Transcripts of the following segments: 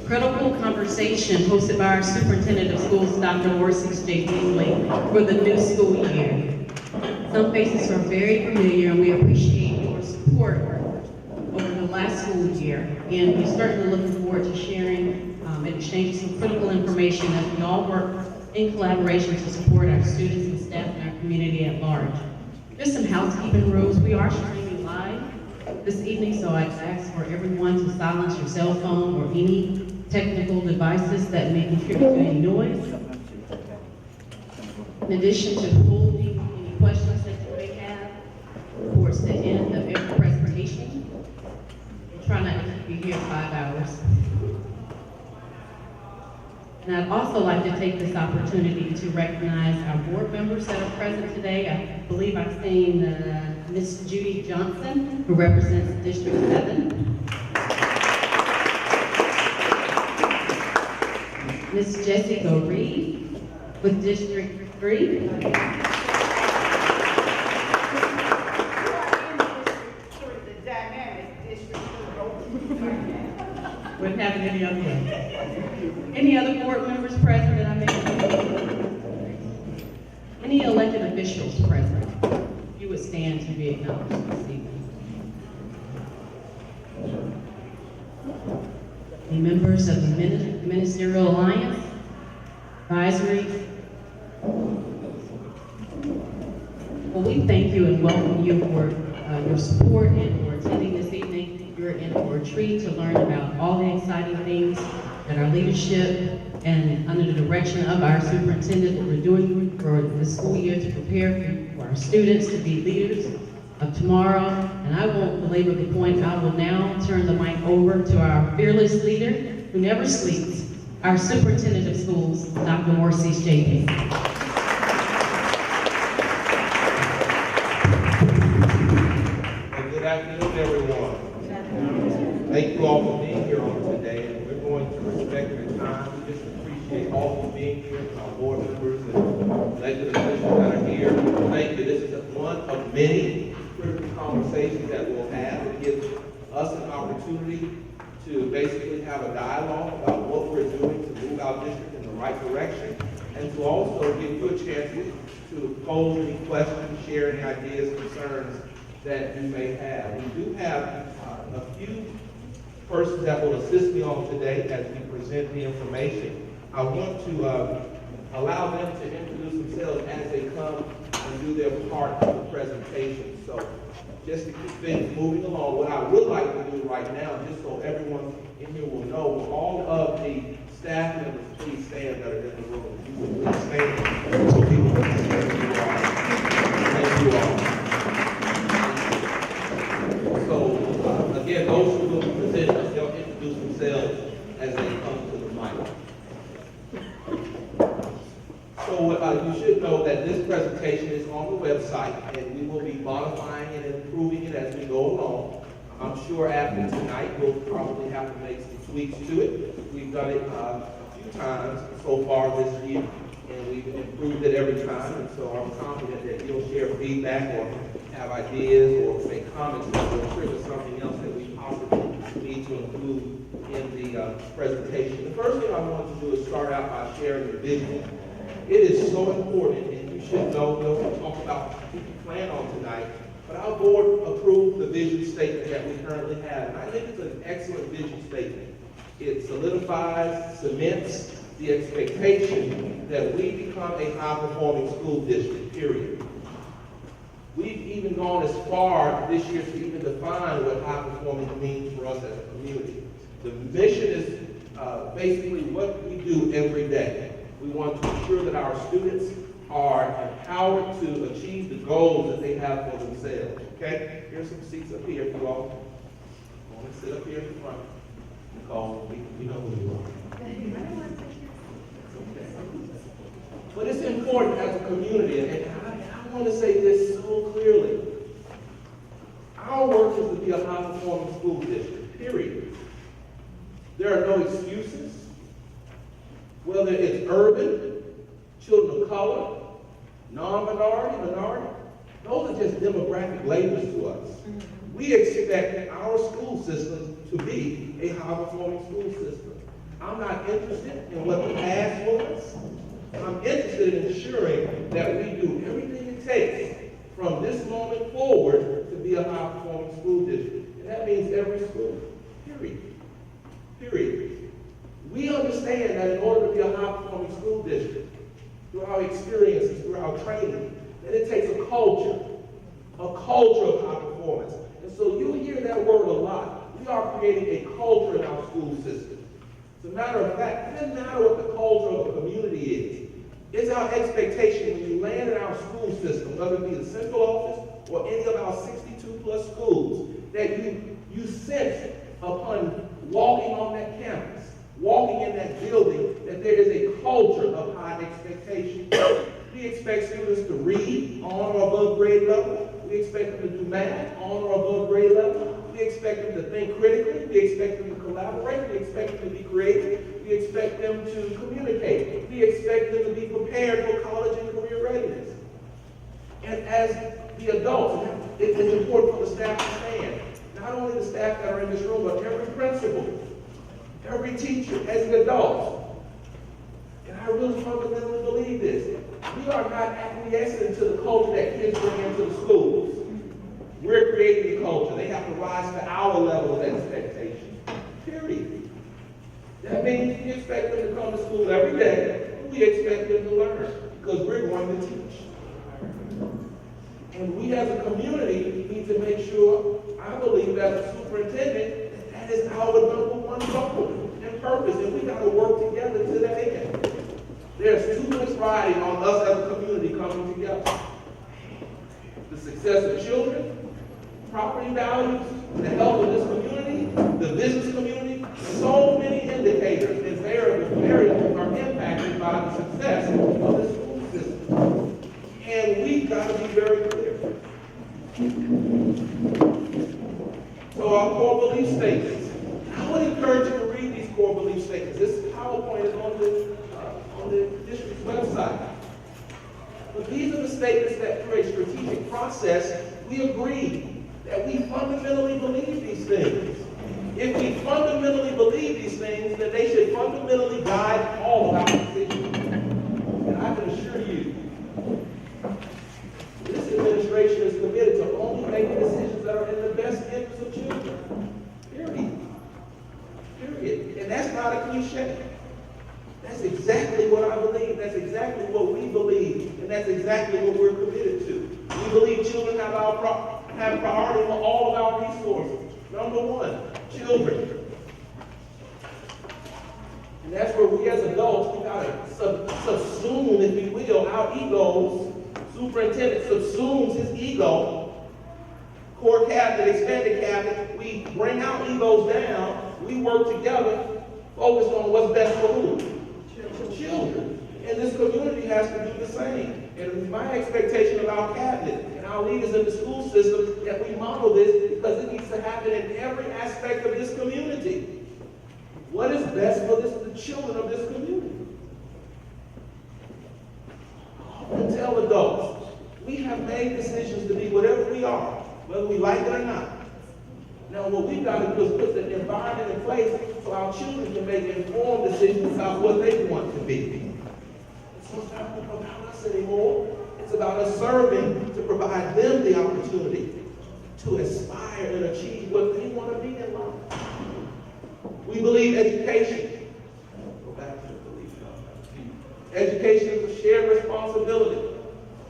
critical conversation hosted by our Superintendent of Schools, Dr. Morcease Beasley, for the new school year. Some faces are very familiar, and we appreciate your support over the last school year, and we're certainly looking forward to sharing and exchanging some critical information as we all work in collaboration to support our students and staff and our community at large. Just some housekeeping rules. We are streaming live this evening, so I ask for everyone to silence your cell phone or any technical devices that may contribute to any noise. In addition to holding any questions that you may have towards the end of every presentation, we'll try not to keep you here 5 hours. And I'd also like to take this opportunity to recognize our board members that are present today. I believe I've seen Ms. Judy Johnson, who represents District 7. Ms. Jessica Reed with District 3. Wouldn't have it any other way. Any other board members present that I may have? Any elected officials present? You would stand to be acknowledged this evening. Any members of the Ministerial Alliance, Advisory? Well, we thank you and welcome you for your support and for attending this evening. You're in for a treat to learn about all the exciting things that our leadership and under the direction of our superintendent that we're doing for the school year to prepare for our students to be leaders of tomorrow. And I won't belabor the point. I will now turn the mic over to our fearless leader who never sleeps, our superintendent of schools, Dr. Morcease J.P. Good afternoon, everyone. Thank you all for being here on today. We're going to respect your time. We just appreciate all of you being here, our board members and elected officials that are here. Thank you. This is one of many critical conversations that we'll have. It gives us an opportunity to basically have a dialogue about what we're doing to move our district in the right direction, and to also give you a chance to pose any questions, share any ideas, concerns that you may have. We do have a few persons that will assist me on today as we present the information. I want to allow them to introduce themselves as they come and do their part of the presentation. So just to keep things moving along, what I would like to do right now, just so everyone in here will know, all of the staff members, please stand that are in the room. If you would please stand so people can see who you are. Thank you all. So again, those who will be presenting, they'll introduce themselves as they come to the mic. So you should know that this presentation is on the website, and we will be modifying and improving it as we go along. I'm sure after tonight, we'll probably have to make some tweaks to it. We've done it a few times so far this year, and we've improved it every time, and so I'm confident that you'll share feedback or have ideas or make comments that will trigger something else that we possibly need to include in the presentation. The first thing I want to do is start out by sharing the vision. It is so important, and you should know, we'll talk about what we plan on tonight, but our board approved the vision statement that we currently have, and I think it's an excellent vision statement. It solidifies, cements the expectation that we become a high-performing school district, period. We've even gone as far this year to even define what high-performing means for us as a community. The mission is basically what we do every day. We want to ensure that our students are empowered to achieve the goals that they have for themselves. Okay? Here's some seats up here if you all want to sit up here in the front. Nicole, we know who you are. Okay. But it's important as a community, and I want to say this so clearly. Our work is to be a high-performing school district, period. There are no excuses. Whether it's urban, children of color, non-minority, minority, those are just demographic labels to us. We expect our school system to be a high-performing school system. I'm not interested in what the past was. I'm interested in ensuring that we do everything it takes from this moment forward to be a high-performing school district. And that means every school, period. Period. We understand that in order to be a high-performing school district, through our experiences, through our training, that it takes a culture of high performance. And so you hear that word a lot. We are creating a culture in our school system. As a matter of fact, it doesn't matter what the culture of a community is. It's our expectation when you land in our school system, whether it be the central office or any of our 62 plus schools, that you sense upon walking on that campus, walking in that building, that there is a culture of high expectation. We expect students to read on or above grade level. We expect them to do math on or above grade level. We expect them to think critically. We expect them to collaborate. We expect them to be creative. We expect them to communicate. We expect them to be prepared for college and career readiness. And as the adults, it is important for the staff to stand. Not only the staff that are in this room, but every principal, every teacher, as an adult. And I really fundamentally believe this. We are not acquiescing to the culture that kids bring into the schools. We're creating the culture. They have to rise to our level of expectation. Period. That means we expect them to come to school every day. We expect them to learn because we're going to teach. And we as a community need to make sure, I believe as a superintendent, that is our number one goal and purpose. And we got to work together to that end. There's too much riding on us as a community coming together. The success of children, property values, the health of this community, the business community, so many indicators and variables are impacted by the success of the school system. And we've got to be very clear. So our core belief statements. I would encourage you to read these core belief statements. This PowerPoint is on the district's website. But these are the statements that through a strategic process, we agree that we fundamentally believe these things. If we fundamentally believe these things, then they should fundamentally guide all of our decisions. And I can assure you, this administration is committed to only making decisions that are in the best interest of children. Period. Period. And that's not a cliche. That's exactly what I believe. That's exactly what we believe. And that's exactly what we're committed to. We believe children have priority for all of our resources. Number one, children. And that's where we as adults, we got to subsume, if you will, our egos. Superintendent subsumes his ego. Core cabinet, expanded cabinet, we bring our egos down. We work together, focused on what's best for who? Children. And this community has to do the same. And it's my expectation of our cabinet and our leaders in the school system that we model this because it needs to happen in every aspect of this community. What is best for the children of this community? I often tell adults, we have made decisions to be whatever we are, whether we like it or not. Now, what we've got to do is put the environment in place so our children can make informed decisions about what they want to be. So it's not about us anymore. It's about us serving to provide them the opportunity to aspire and achieve what they want to be in life. We believe education. Go back to the belief. Education is a shared responsibility.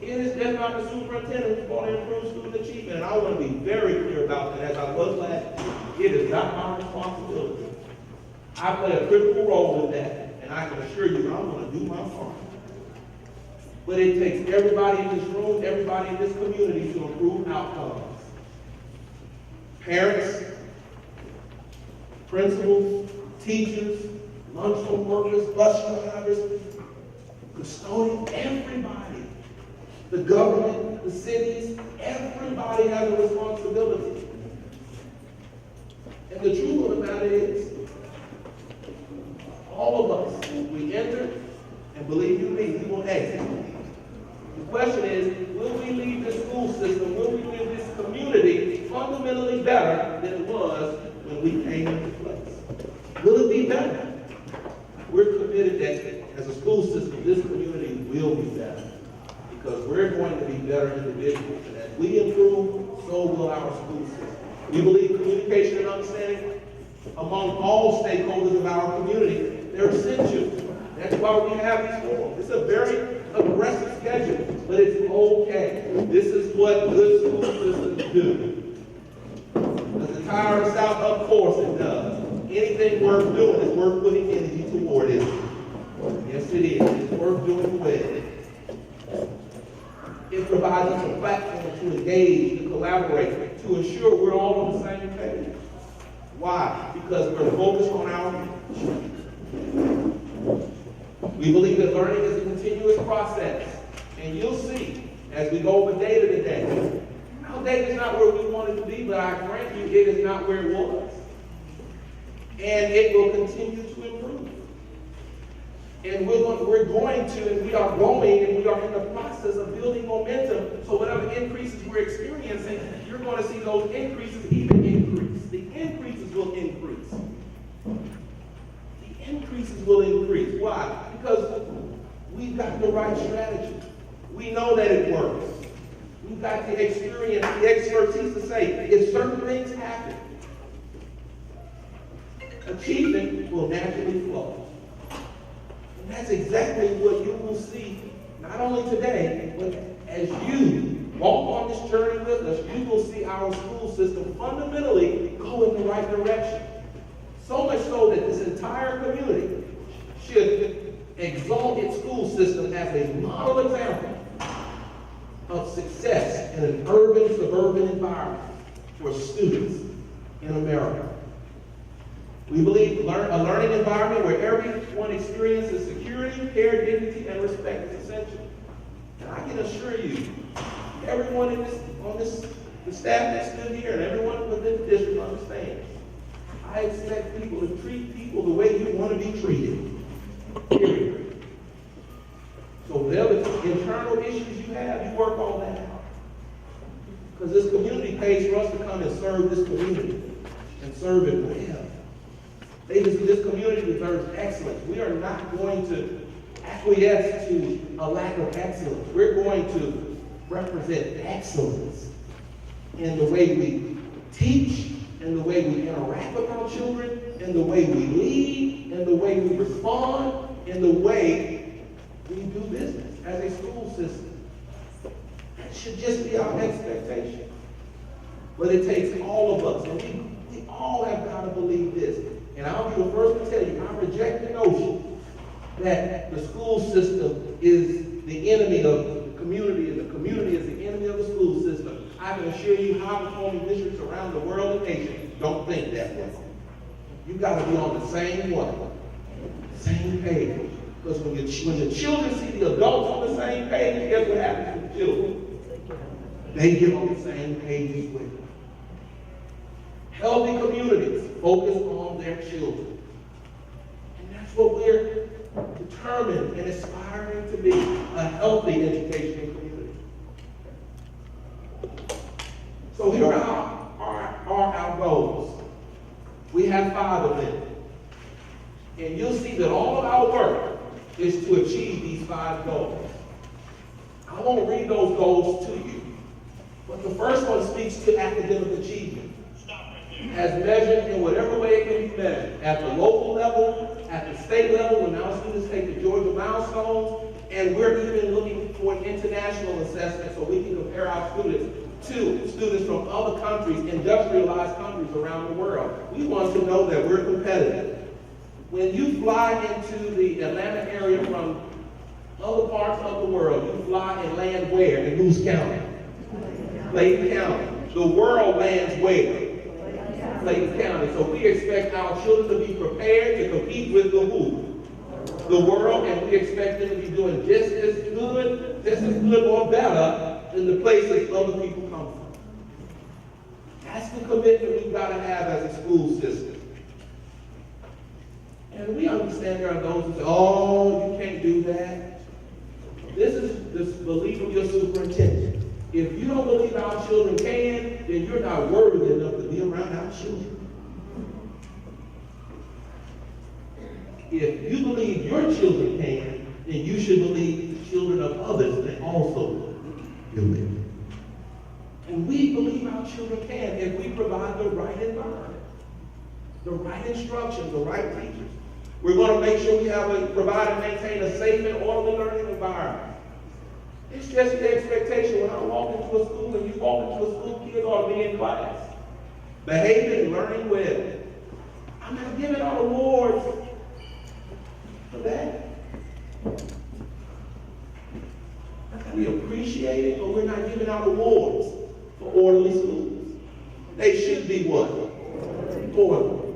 It is just not the superintendent who's going to improve student achievement. And I want to be very clear about that, as I was last year. It is not my responsibility. I play a critical role in that, and I can assure you I'm going to do my part. But it takes everybody in this room, everybody in this community to improve outcomes. Parents, principals, teachers, lunchroom workers, bus drivers, custodians, everybody. The government, the cities, everybody has a responsibility. And the truth of the matter is, all of us, we enter, and believe you me, we will exit. The question is, will we leave the school system, will we leave this community fundamentally better than it was when we came into place? Will it be better? because we're going to be better individuals. And as we improve, so will our school system. We believe communication and understanding among all stakeholders of our community, they're essential. That's why we have these forums. It's a very aggressive schedule, but it's okay. This is what good school systems do. Does it tire us out? Of course it does. Anything worth doing is worth putting energy toward it. Yes, it is. It's worth doing well. It provides us a platform to engage, to collaborate, to ensure we're all on the same page. Why? Because we're focused on our mission. We believe that learning is a continuous process. And you'll see, as we go over data today, our data is not where we want it to be, but I grant you it is not where it was. And it will continue to improve. And we are going to, and we are going, and we are in the process of building momentum. So whatever increases we're experiencing, you're going to see those increases even increase. The increases will increase. The increases will increase. Why? Because we've got the right strategy. We know that it works. We've got the experience, the expertise to say, if certain things happen, achievement will naturally flow. And that's exactly what you will see, not only today, but as you walk on this journey with us, you will see our school system fundamentally go in the right direction. So much so that this entire community should exalt its school system as a model example of success in an urban-suburban environment for students in America. We believe a learning environment where everyone experiences security, care, dignity, and respect is essential. And I can assure you, everyone the staff that stood here and everyone within the district understands. I expect people to treat people the way you want to be treated. Period. So whatever internal issues you have, you work on that out. Because this community pays for us to come and serve this community and serve it well. This community deserves excellence. We are not going to acquiesce to a lack of excellence. We're going to represent excellence in the way we teach, in the way we interact with our children, in the way we lead, in the way we respond, in the way we do business as a school system. That should just be our expectation. But it takes all of us, and we all have got to believe this. And I'll be the first to tell you, I reject the notion that the school system is the enemy of the community, and the community is the enemy of the school system. I can assure you high-performing districts around the world and nation don't think that way. You've got to be on the same one, same page. Because when the children see the adults on the same page, guess what happens to the children? They get on the same page as well. Healthy communities focus on their children. And that's what we're determined and aspiring to be, a healthy educational community. So here are our goals. We have 5 of them. And you'll see that all of our work is to achieve these 5 goals. I won't read those goals to you. But the first one speaks to academic achievement, as measured in whatever way it can be measured, at the local level, at the state level, when our students take the Georgia milestones, and we're even looking for an international assessment so we can compare our students to students from other countries, industrialized countries around the world. We want to know that we're competitive. When you fly into the Atlanta area from other parts of the world, you fly and land where? In whose county? Clayton County. The world lands where? Clayton County. So we expect our children to be prepared to compete with the who? The world, and we expect them to be doing just as good or better than the places other people come from. That's the commitment we've got to have as a school system. And we understand there are those who say, oh, you can't do that. This is the belief of your superintendent. If you don't believe our children can, then you're not worthy enough to be around our children. If you believe your children can, then you should believe the children of others can also do it. And we believe our children can if we provide the right environment, the right instruction, the right teachers. We're going to make sure we provide and maintain a safe and orderly learning environment. It's just the expectation when I walk into a school and you walk into a school, kids ought to be in class, behaving and learning well. I'm not giving out awards for that. We appreciate it, but we're not giving out awards for orderly schools. They should be what? Orderly.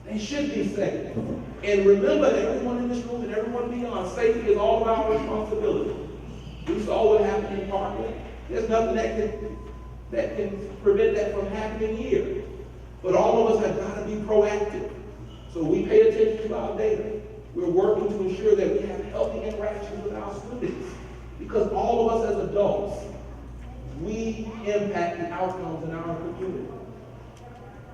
They should be safe. And remember, everyone in this room and everyone beyond, safety is all of our responsibility. We saw what happened in Parkland. There's nothing that can prevent that from happening here. But all of us have got to be proactive. So we pay attention to our data. We're working to ensure that we have healthy interactions with our students. Because all of us as adults, we impact the outcomes in our community.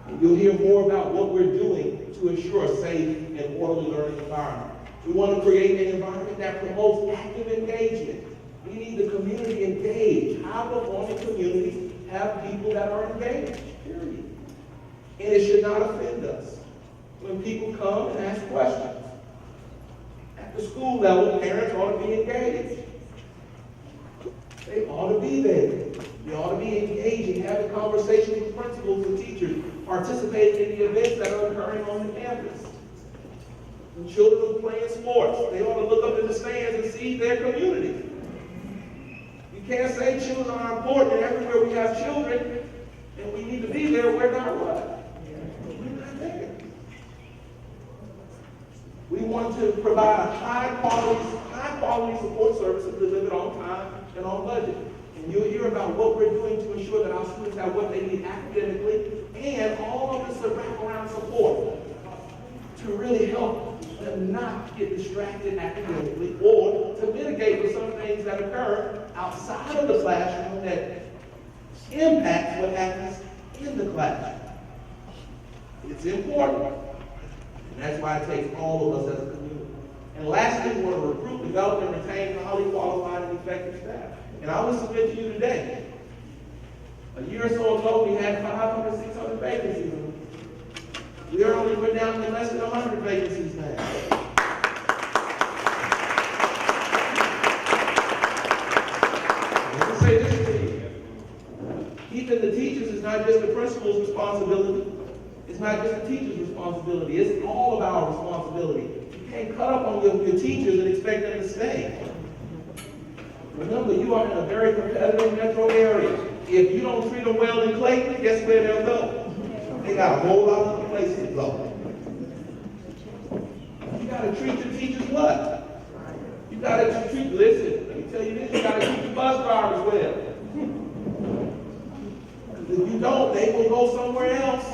And you'll hear more about what we're doing to ensure a safe and orderly learning environment. We want to create an environment that promotes active engagement. We need the community engaged. High-performing communities have people that are engaged, period. And it should not offend us when people come and ask questions. At the school level, parents ought to be engaged. They ought to be there. They ought to be engaging, having conversations with principals and teachers, participating in the events that are occurring on the campus. When children are playing sports, they ought to look up in the stands and see their community. You can't say children are important, and everywhere we have children, and we need to be there, we're not what? We're not there. We want to provide high quality support services delivered on time and on budget. And you'll hear about what we're doing to ensure that our students have what they need academically and all of this wraparound support to really help them not get distracted academically or to mitigate for some things that occur outside of the classroom that impacts what happens in the classroom. It's important. And that's why it takes all of us as a community. And lastly, we want to recruit, develop, and retain highly qualified and effective staff. And I will submit to you today, a year or so ago, we had 500, 600 vacancies. We're down to less than 100 vacancies now. Let me say this to you. Keeping the teachers is not just the principal's responsibility. It's not just the teacher's responsibility. It's all of our responsibility. You can't cut up on your teachers and expect them to stay. Remember, you are in a very competitive metro area. If you don't treat them well in Clayton, guess where they'll go? They got a whole lot of places to go. You got to treat your teachers what? You got to treat, listen, let me tell you this, you got to treat the bus drivers well. Because if you don't, they will go somewhere else.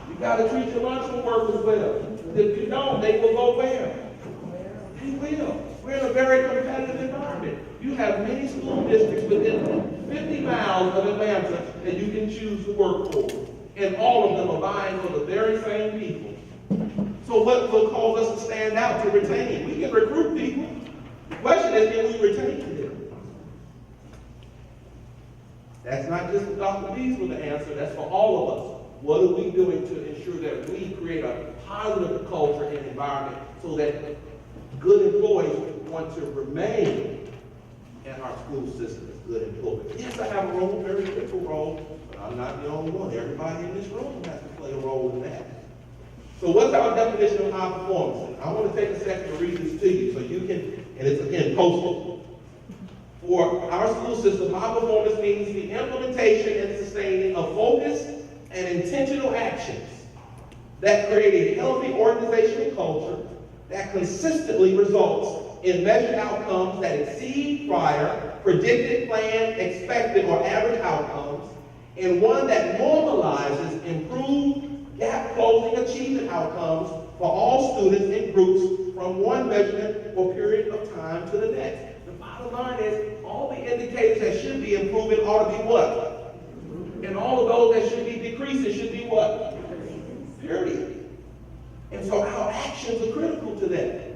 You got to treat your lunchroom workers well. If you don't, they will go where? They will. We're in a very competitive environment. You have many school districts within 50 miles of Atlanta that you can choose to work for. And all of them are vying for the very same people. So what will cause us to stand out, to retain? We can recruit people. The question is, can we retain them? That's not just for Dr. Beasley to answer, that's for all of us. What are we doing to ensure that we create a positive culture and environment so that good employees want to remain in our school system as good employees? Yes, I have a role, a very critical role, but I'm not the only one. Everybody in this room has to play a role in that. So what's our definition of high performance? I want to take a second to read this to you so you can, and it's again posted. For our school system, high performance means the implementation and sustaining of focused and intentional actions that create a healthy organizational culture that consistently results in measured outcomes that exceed prior, predicted, planned, expected, or average outcomes, and one that normalizes improved gap-closing achievement outcomes for all students and groups from one measurement or period of time to the next. The bottom line is all the indicators that should be improving ought to be what? And all of those that should be decreasing should be what? Period. And so our actions are critical to that.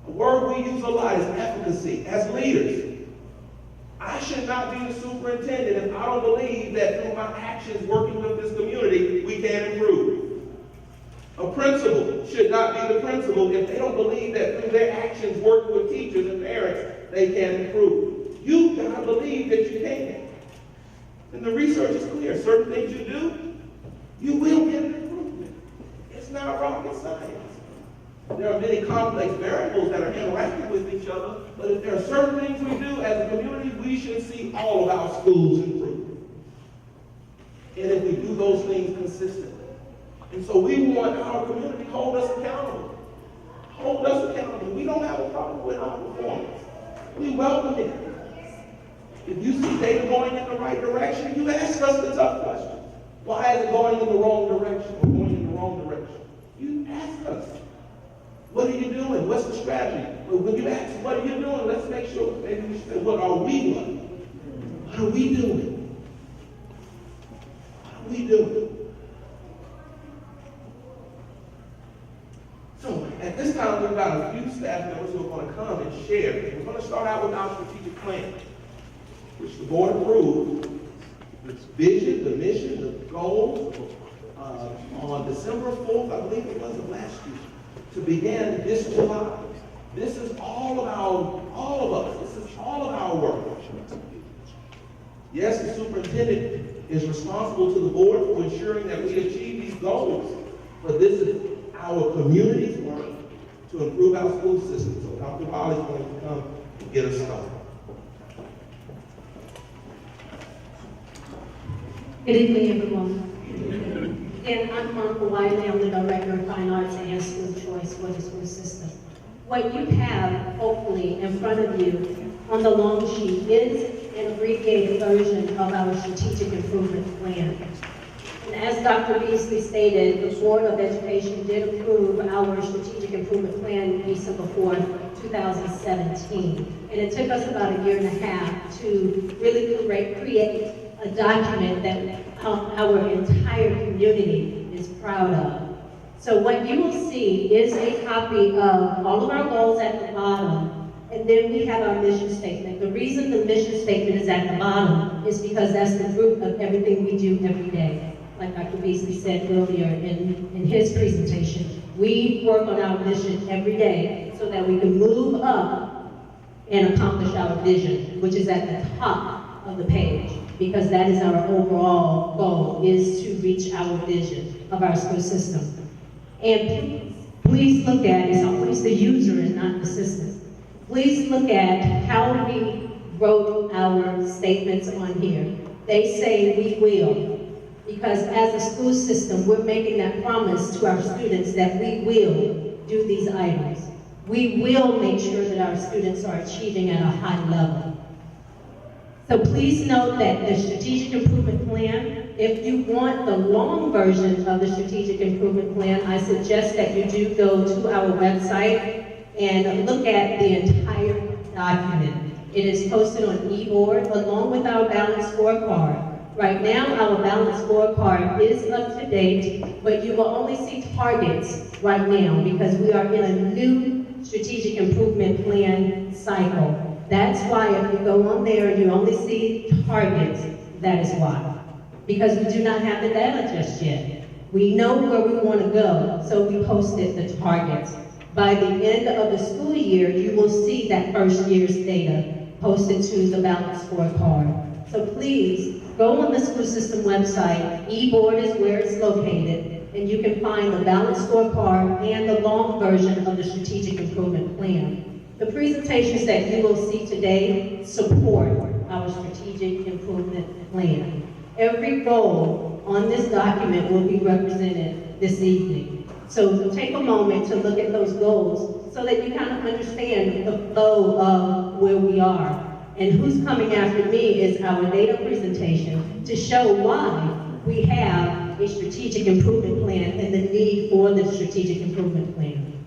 A word we use a lot is efficacy. As leaders, I should not be the superintendent if I don't believe that through my actions working with this community, we can improve. A principal should not be the principal if they don't believe that through their actions working with teachers and parents, they can improve. You've got to believe that you can. And the research is clear. Certain things you do, you will get an improvement. It's not rocket science. There are many complex variables that are interacting with each other, but if there are certain things we do as a community, we should see all of our schools improve. And if we do those things consistently. And so we want our community to hold us accountable. Hold us accountable. We don't have a problem with our performance. We welcome it. If you see data going in the right direction, you ask us the tough questions. Why is it going in the wrong direction or going in the wrong direction? You ask us. What are you doing? What's the strategy? But when you ask, what are you doing? Let's make sure. Maybe we should say, what are we doing? What are we doing? What are we doing? So at this time, we've got a few staff members who are going to come and share. We're going to start out with our strategic plan, which the board approved. Its vision, the mission, the goals on December 4th, I believe it was, of last year, to begin this July. This is all of us. This is all of our work. Yes, the superintendent is responsible to the board for ensuring that we achieve these goals, but this is our community's work to improve our school system. So Dr. Wiley is going to come and get us started. Good evening, everyone. And I'm Monica Wiley. I'm the Director of Fine Arts and School Choice for the school system. What you have, hopefully, in front of you on the long sheet is an abbreviated version of our strategic improvement plan. And as Dr. Beasley stated, the Board of Education did approve our strategic improvement plan December 4th, 2017. And it took us about a year and a half to really create a document that our entire community is proud of. So what you will see is a copy of all of our goals at the bottom, and then we have our mission statement. The reason the mission statement is at the bottom is because that's the root of everything we do every day. Like Dr. Beasley said earlier in his presentation, we work on our mission every day so that we can move up and accomplish our vision, which is at the top of the page, because that is our overall goal, is to reach our vision of our school system. And please look at, it's always the user and not the system. Please look at how we wrote our statements on here. They say we will, because as a school system, we're making that promise to our students that we will do these items. We will make sure that our students are achieving at a high level. So please note that the strategic improvement plan, if you want the long version of the strategic improvement plan, I suggest that you do go to our website and look at the entire document. It is posted on eBoard along with our balanced scorecard. Right now, our balanced scorecard is up to date, but you will only see targets right now because we are in a new strategic improvement plan cycle. That's why if you go on there and you only see targets, that is why. Because we do not have the data just yet. We know where we want to go, so we posted the targets. By the end of the school year, you will see that first year's data posted to the balanced scorecard. So please, go on the school system website. eBoard is where it's located, and you can find the balanced scorecard and the long version of the strategic improvement plan. The presentations that you will see today support our strategic improvement plan. Every goal on this document will be represented this evening. So take a moment to look at those goals so that you kind of understand the flow of where we are. And who's coming after me is our data presentation to show why we have a strategic improvement plan and the need for the strategic improvement plan.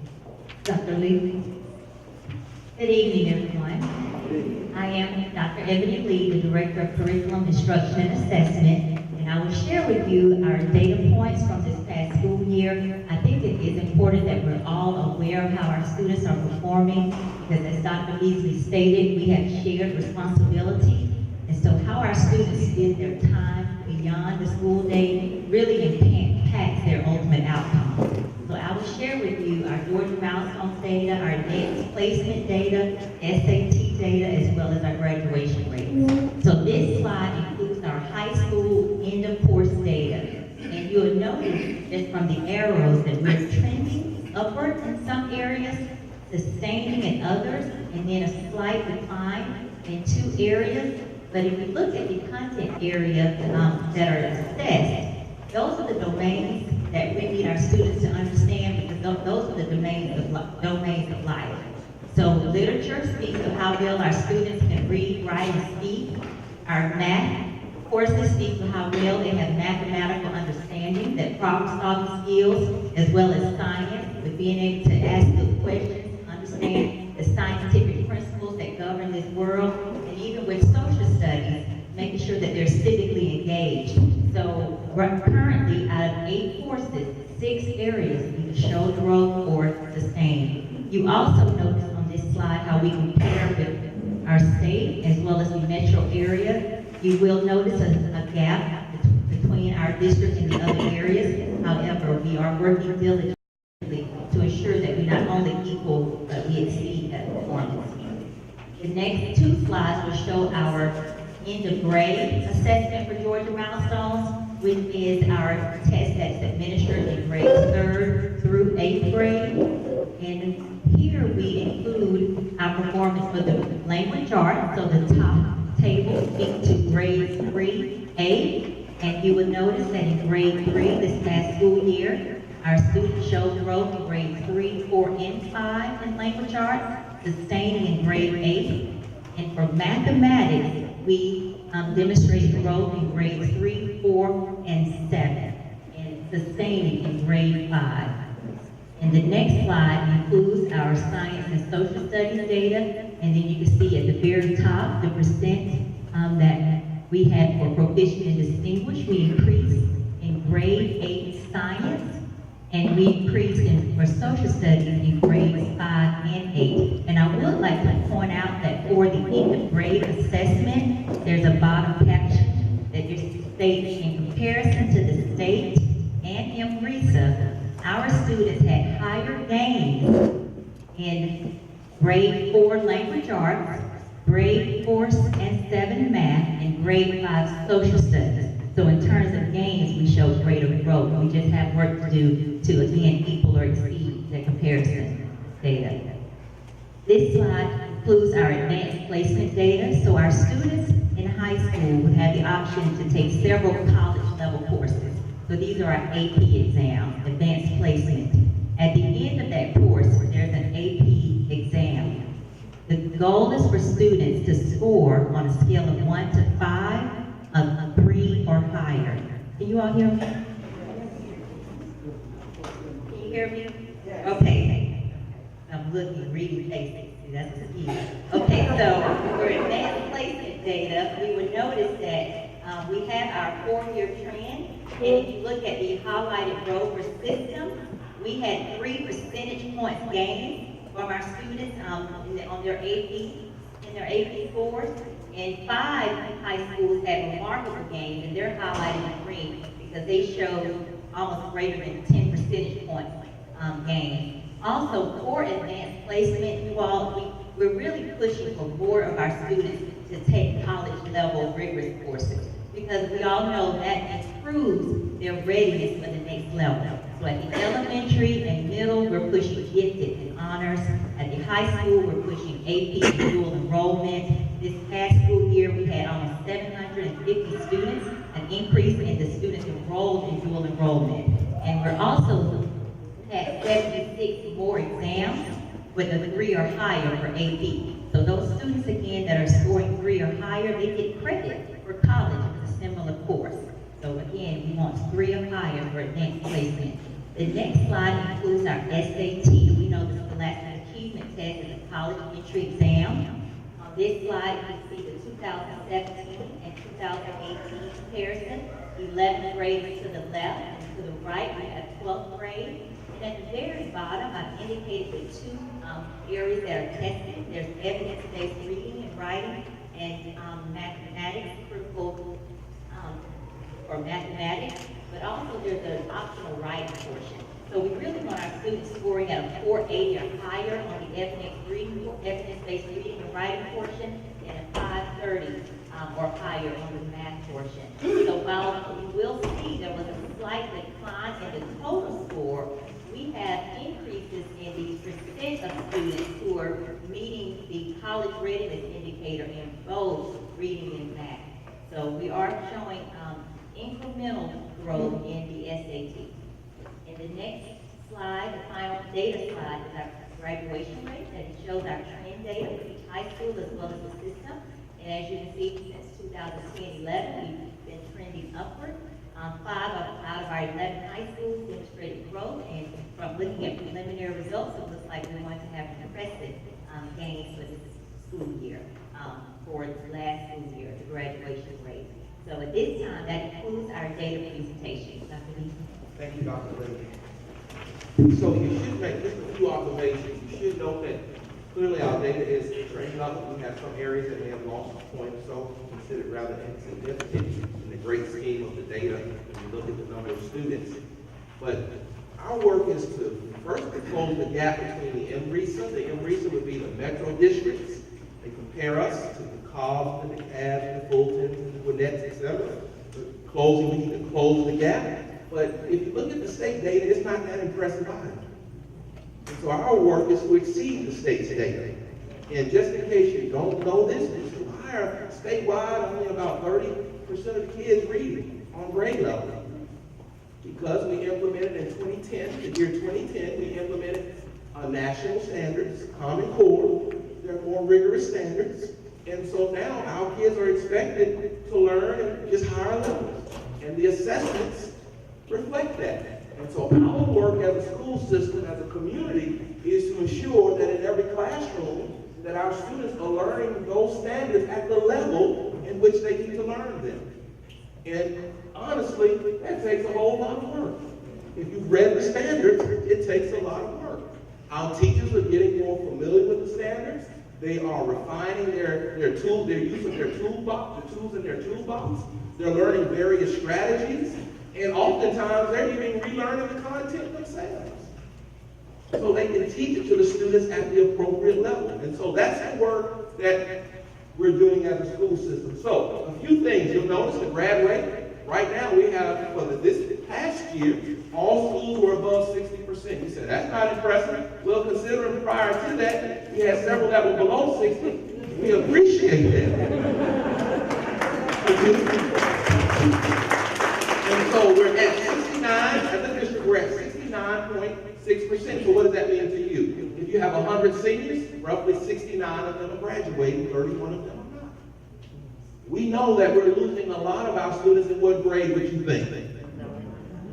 Dr. Lee. Good evening, everyone. I am Dr. Ebony Lee, the Director of Curriculum Instruction and Assessment, and And I will share with you our data points from this past school year. I think it is important that we're all aware of how our students are performing, because as Dr. Beasley stated, we have shared responsibility. And so how our students spend their time beyond the school day really impacts their ultimate outcome. So I will share with you our Georgia Milestones data, our advanced placement data, SAT data, as well as our graduation rates. So this slide includes our high school end of course data. And you'll notice just from the arrows that we're trending upward in some areas, sustaining in others, and then a slight decline in 2 areas. But if you look at the content area that are assessed, those are the domains that we need our students to understand, because those are the domains of life. So literature speaks of how well our students can read, write, and speak. Our math courses speak of how well they have mathematical understanding, that problem-solving skills, as well as science, with being able to ask good questions, understand the scientific principles that govern this world, and even with social studies, making sure that they're civically engaged. So currently, out of 8 courses, 6 areas either show growth or sustain. You also notice on this slide how we compare with our state as well as the metro area. You will notice a gap between our district and the other areas. However, we are working diligently to ensure that we not only equal, but we exceed that performance. The next 2 slides will show our end of grade assessment for Georgia Milestones, which is our test that's administered in grades 3rd through 8th grade. And here we include our performance for the language arts, so the top table speaks to grades 3A. And you will notice that in grade 3 this past school year, our students showed growth in grades 3, 4, and 5 in language arts, sustaining in grade 8. And for mathematics, we demonstrated growth in grades 3, 4, and 7, and sustaining in grade 5. And the next slide includes our science and social studies data, and then you can see at the very top the percent that we had for proficient and distinguished. We increased in grade 8 science, and we increased for social studies in grades 5 and 8. And I would like to point out that for the end of grade assessment, there's a bottom caption that just states, in comparison to the state and MRESA, our students had higher gains in grade 4 language arts, grade 4 and 7 math, and grade 5 social studies. So in terms of gains, we show greater growth. We just have work to do to, again, equal or exceed the comparison data. This slide includes our advanced placement data. So our students in high school would have the option to take several college-level courses. So these are our AP exams, advanced placement. At the end of that course, there's an AP exam. The goal is for students to score on a scale of 1 to 5, a 3 or higher. Can you all hear me? Can you hear me? Okay. I'm looking, reading cases. See, that's the key. Okay, so for advanced placement data, we would notice that we have our 4-year trend. And if you look at the highlighted row for system, we had 3 percentage points gained from our students on their AP scores. And 5 high schools had remarkable gains, and they're highlighted in green because they showed almost greater than 10 percentage points gain. Also, for advanced placement, we're really pushing for more of our students to take college-level rigorous courses, because we all know that improves their readiness for the next level. So at the elementary and middle, we're pushing gifted and honors. At the high school, we're pushing AP and dual enrollment. This past school year, we had almost 750 students, an increase in the students enrolled in dual enrollment. And we're also had 76 more exams with a 3 or higher for AP. So those students, again, that are scoring 3 or higher, they get credit for college with a similar course. So again, we want 3 or higher for advanced placement. The next slide includes our SAT. We know the Scholastic Achievement Test is a college entry exam. On this slide, you see the 2017 and 2018 comparison. 11th grade is to the left, and to the right, we have 12th grade. And at the very bottom, I've indicated the two areas that are tested. There's evidence-based reading and writing, and mathematics, critical or mathematics, but also there's an optional writing portion. So we really want our students scoring at a 480 or higher on the evidence-based reading and writing portion, and a 530 or higher on the math portion. So while you will see there was a slight decline in the total score, we have increases in the percent of students who are meeting the college readiness indicator in both reading and math. So we are showing incremental growth in the SAT. In the next slide, the final data slide, is our graduation rate that shows our trend data for each high school as well as the system. And as you can see, since 2010-11, we've been trending upward. 5 out of our 11 high schools demonstrated growth, and from looking at preliminary results, it looks like we're going to have impressive gains for this school year, for the last school year, the graduation rate. So at this time, that concludes our data presentation. Dr. Beasley. Thank you, Dr. Clayton. So you should make just a few observations. You should note that clearly our data is trending up. We have some areas that may have lost a point or so, considered rather insignificant in the great scheme of the data when you look at the number of students. But our work is to first to close the gap between the MRESA. The MRESA would be the metro districts. They compare us to the Cobbs and the Cabs, the Fultons, and the Gwinnett's, etc. We need to close the gap. But if you look at the state data, it's not that impressive either. And so our work is to exceed the state's data. And just in case you don't know this, why are statewide only about 30% of the kids reading on grade level? Because we implemented in 2010, the year 2010, we implemented national standards, Common Core. They're more rigorous standards. And so now our kids are expected to learn at just higher levels. And the assessments reflect that. And so our work as a school system, as a community, is to ensure that in every classroom, that our students are learning those standards at the level in which they need to learn them. And honestly, that takes a whole lot of work. If you've read the standards, it takes a lot of work. Our teachers are getting more familiar with the standards. They are refining their use of their toolbox, the tools in their toolbox. They're learning various strategies. And oftentimes, they're even relearning the content themselves. So they can teach it to the students at the appropriate level. And so that's the work that we're doing as a school system. So a few things. You'll notice the grad rate. Right now, we have, for this past year, all schools were above 60%. You said, that's not impressive. Well, considering prior to that, we had several that were below 60. We appreciate that. And so we're at 69, as a district, we're at 69.6%. So what does that mean to you? If you have 100 seniors, roughly 69 of them are graduating, 31 of them are not. We know that we're losing a lot of our students in what grade would you think?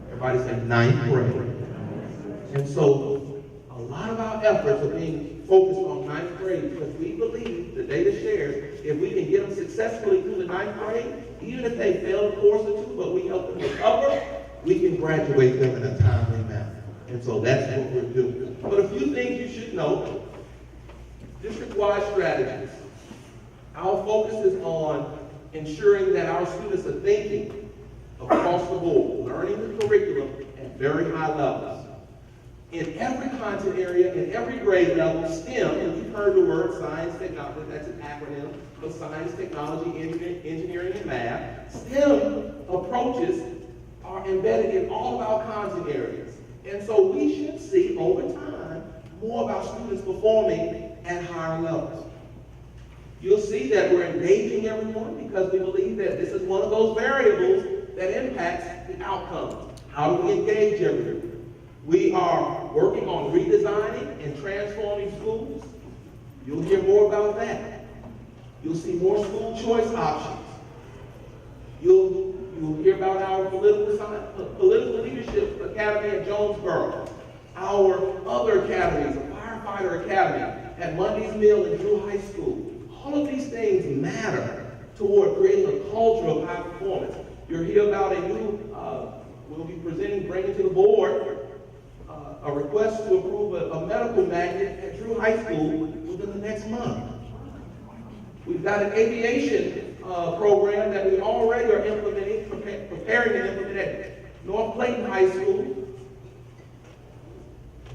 Everybody said 9th grade. And so a lot of our efforts are being focused on 9th grade because we believe, the data shares, if we can get them successfully through the 9th grade, even if they fail a course or two, but we help them recover, we can graduate them in a timely manner. And so that's what we're doing. But a few things you should know. District-wide strategies. Our focus is on ensuring that our students are thinking across the board, learning the curriculum at very high levels. In every content area, in every grade level, STEM, and you've heard the word science, technology, that's an acronym for science, technology, engineering, and math. STEM approaches are embedded in all of our content areas. And so we should see, over time, more of our students performing at higher levels. You'll see that we're engaging everyone because we believe that this is one of those variables that impacts the outcome. How do we engage everyone? We are working on redesigning and transforming schools. You'll hear more about that. You'll see more school choice options. You'll hear about our political leadership academy at Jonesboro, our other academies, the firefighter academy at Lundy's Mill and Drew High School. All of these things matter toward creating a culture of high performance. You'll hear about we'll be bringing to the board a request to approve a medical magnet at Drew High School within the next month. We've got an aviation program that we already are implementing, preparing to implement at North Clayton High School.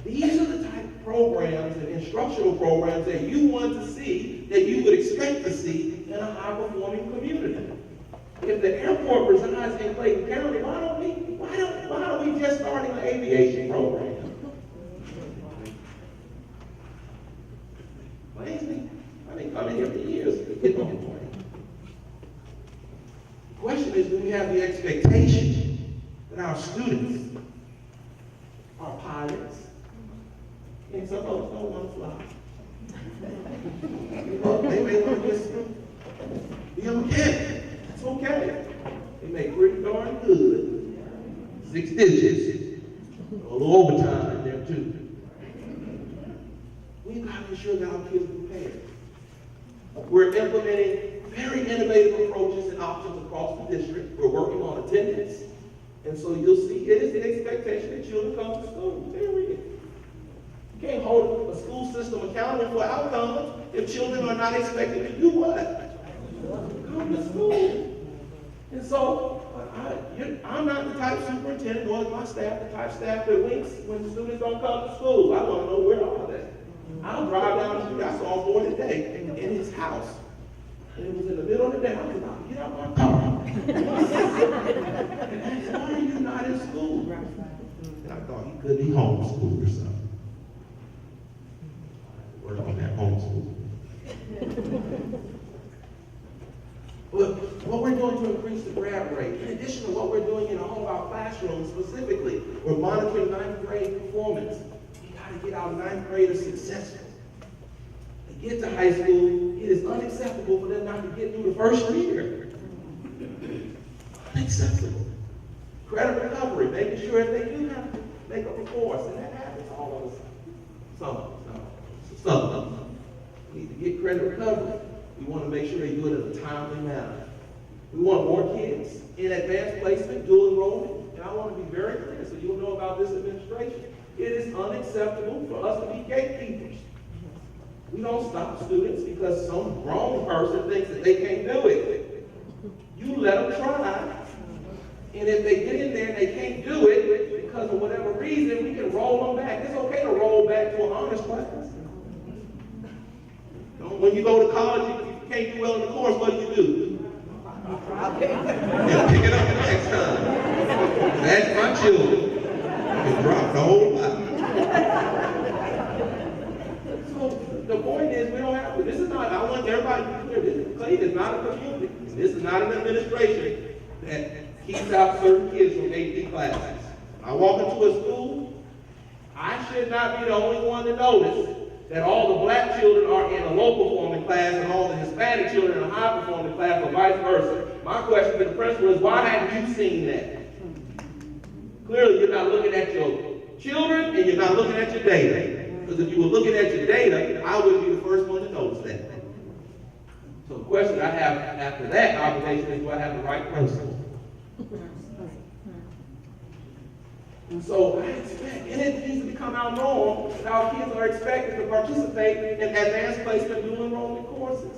These are the type of programs and instructional programs that you want to see, that you would expect to see in a high-performing community. If the airport resides in Clayton County, why don't we just start an aviation program? Amazing. I've been coming here for years to get on the point. The question is, do we have the expectation that our students are pilots? And some folks don't want to fly. They may want to just be a mechanic. It's okay. They make pretty darn good. 6 digits. A little overtime in there too. We've got to ensure that our kids are prepared. We're implementing very innovative approaches and options across the district. We're working on attendance. And so you'll see it is the expectation that children come to school. Period. You can't hold a school system accountable for outcomes if children are not expected to do what? Come to school. And so I'm not the type superintendent, nor is my staff the type staff that winks when the students don't come to school. I want to know where all that. I'll drive down the street. I saw a boy today in his house. And it was in the middle of the day. I was about to get out my car. And asked, why are you not in school? And I thought he could be homeschooled or something. Work on that homeschool. But what we're doing to increase the grad rate, in addition to what we're doing in all of our classrooms specifically, we're monitoring 9th grade performance. We got to get our 9th graders successful. They get to high school, it is unacceptable for them not to get through the first year. Unacceptable. Credit recovery, making sure if they do have to make up a course, and that happens all of us. Some of them need to get credit recovery. We want to make sure they do it in a timely manner. We want more kids in advanced placement, dual enrollment, and I want to be very clear so you'll know about this administration. It is unacceptable for us to be gatekeepers. We don't stop students because some grown person thinks that they can't do it. You let them try, and if they get in there and they can't do it because of whatever reason, we can roll them back. It's okay to roll back to an honors class. When you go to college, if you can't do well in the course, what do? Yeah, pick it up the next time. That's my children. You can drop the whole lot. So the point is, we don't have to. This is not, I want everybody to be clear, Clayton is not a community. This is not an administration that keeps out certain kids from AP classes. I walk into a school, I should not be the only one to notice that all the black children are in a low-performing class and all the Hispanic children in a high-performing class, or vice versa. My question to the principal is, why haven't you seen that? Clearly, you're not looking at your children and you're not looking at your data. Because if you were looking at your data, I would be the first one to notice that. So the question I have after that observation is, do I have the right principal? And so I expect, and it needs to become our norm, that our kids are expected to participate in advanced placement dual enrollment courses.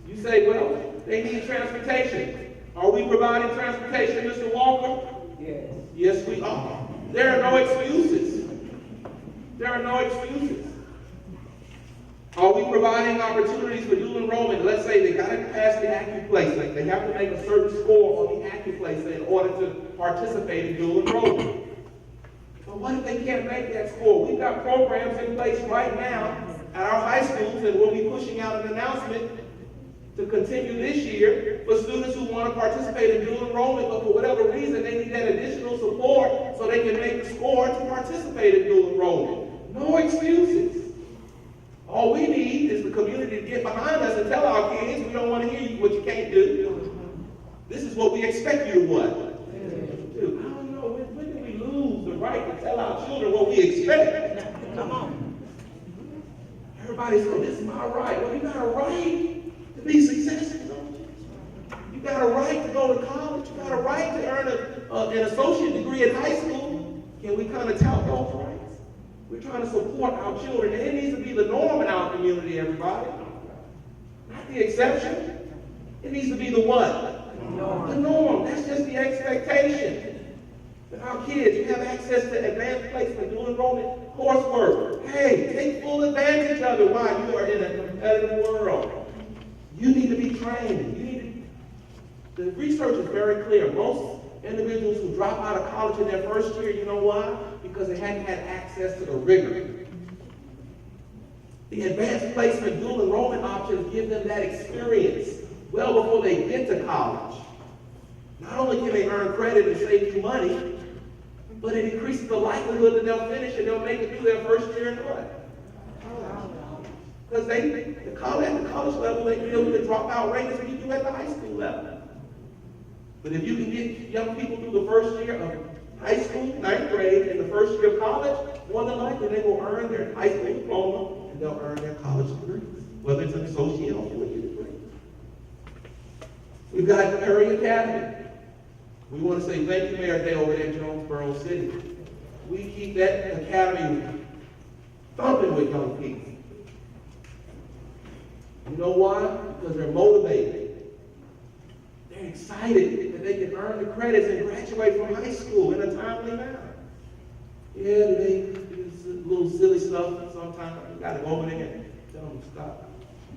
You say, well, they need transportation. Are we providing transportation, Mr. Walker? Yes. Yes, we are. There are no excuses. There are no excuses. Are we providing opportunities for dual enrollment? Let's say they got to pass the active placement. They have to make a certain score on the active placement in order to participate in dual enrollment. But what if they can't make that score? We've got programs in place right now at our high schools, and we'll be pushing out an announcement to continue this year for students who want to participate in dual enrollment, but for whatever reason, they need that additional support so they can make the score to participate in dual enrollment. No excuses. All we need is the community to get behind us and tell our kids, we don't want to hear you what you can't do. This is what we expect you to what? Right to tell our children what we expect. Come on. Everybody says, this is my right. Well, you got a right to be successful, don't you? You got a right to go to college. you got a right to earn an associate degree in high school. Can we kind of tout those rights? We're trying to support our children, and it needs to be the norm in our community, everybody. Not the exception. It needs to be the what? The norm. That's just the expectation. That our kids, you have access to advanced placement, dual enrollment coursework. Hey, take full advantage of it while you are in a competitive world. You need to be trained. The research is very clear. Most individuals who drop out of college in their first year, you know why? Because they hadn't had access to the rigor. The advanced placement dual enrollment options give them that experience well before they get to college. Not only can they earn credit and save you money, but it increases the likelihood that they'll finish and they'll make it through their first year in what? Because at the college level, they deal with the dropout rate as you do at the high school level. But if you can get young people through the first year of high school, 9th grade, and the first year of college, more than likely they will earn their high school diploma and they'll earn their college degrees, whether it's an associate or 4-year degree. We've got Perry Academy. We want to say thank you, Mayor Day, over there in Jonesboro City. We keep that academy thumping with young people. You know why? Because they're motivated. They're excited that they can earn the credits and graduate from high school in a timely manner. Yeah, they do a little silly stuff sometimes. You got to go over there and tell them to stop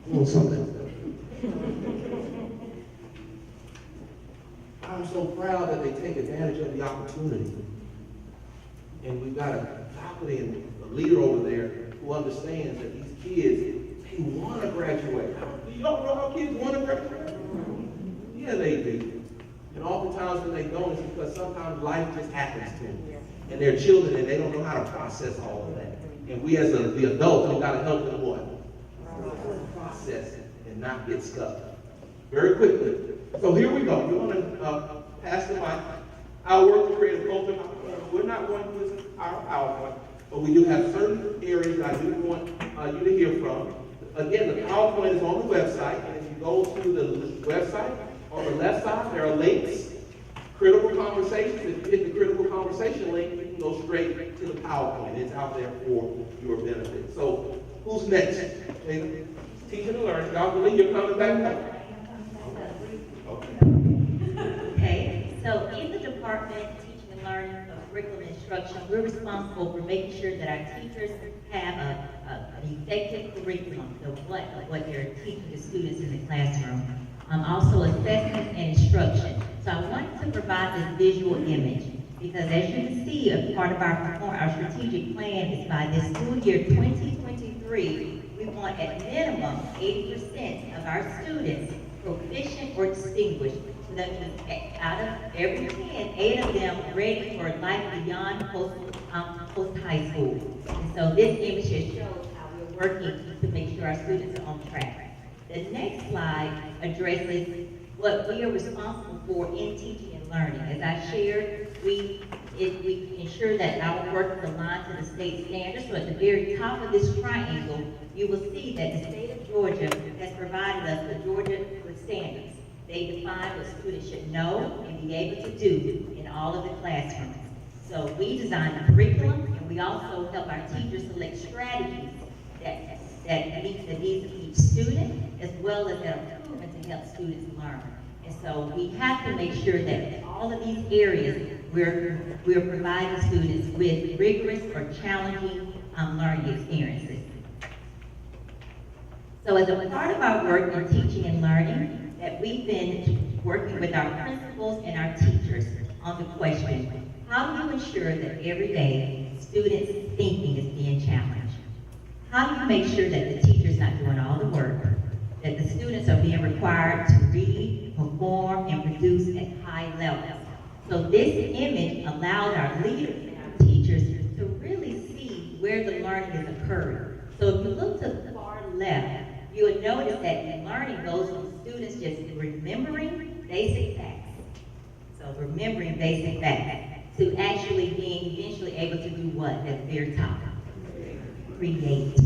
doing something. I'm so proud that they take advantage of the opportunity. And we've got a faculty and a leader over there who understands that these kids, they want to graduate. You don't know how kids want to graduate? Yeah, they do. And oftentimes when they don't, it's because sometimes life just happens to them. And they're children and they don't know how to process all of that. And we as the adults, we've got to help them what? Process it and not get stuck. Very quickly. So here we go. We want to pass the mic. Our work to create a culture. We're not going to listen to our PowerPoint, but we do have certain areas that I do want you to hear from. Again, the PowerPoint is on the website, and if you go to the website, on the left side, there are links. Critical conversations. If you hit the critical conversation link, you can go straight to the PowerPoint. It's out there for your benefit. So, who's next? Teaching and learning. Y'all believe you're coming back now? Okay, so in the Department of Teaching and Learning of Curriculum and Instruction, we're responsible for making sure that our teachers have an effective curriculum of what they're teaching the students in the classroom. Also assessment and instruction. So I wanted to provide this visual image because as you can see, a part of our strategic plan is by this school year 2023, we want at minimum 80% of our students proficient or distinguished, so that means out of every 10, 8 of them ready for life beyond post-high school. And so this image just shows how we're working to make sure our students are on track. The next slide addresses what we are responsible for in teaching and learning. As I shared, we ensure that our work is aligned to the state standards. So at the very top of this triangle, you will see that the state of Georgia has provided us the Georgia standards. They define what students should know and be able to do in all of the classrooms. So we design the curriculum, and we also help our teachers select strategies that meet the needs of each student, as well as that are proven to help students learn. And so we have to make sure that in all of these areas, we're providing students with rigorous or challenging learning experiences. So as a part of our work in teaching and learning, that we've been working with our principals and our teachers on the question, how do you ensure that every day students' thinking is being challenged? How do you make sure that the teacher's not doing all the work, that the students are being required to read, perform, and produce at high levels? So this image allows our leaders and our teachers to really see where the learning is occurring. So if you look to the far left, you would notice that learning goes from students just remembering basic facts. So remembering basic facts to actually being eventually able to do what at the very top? Create.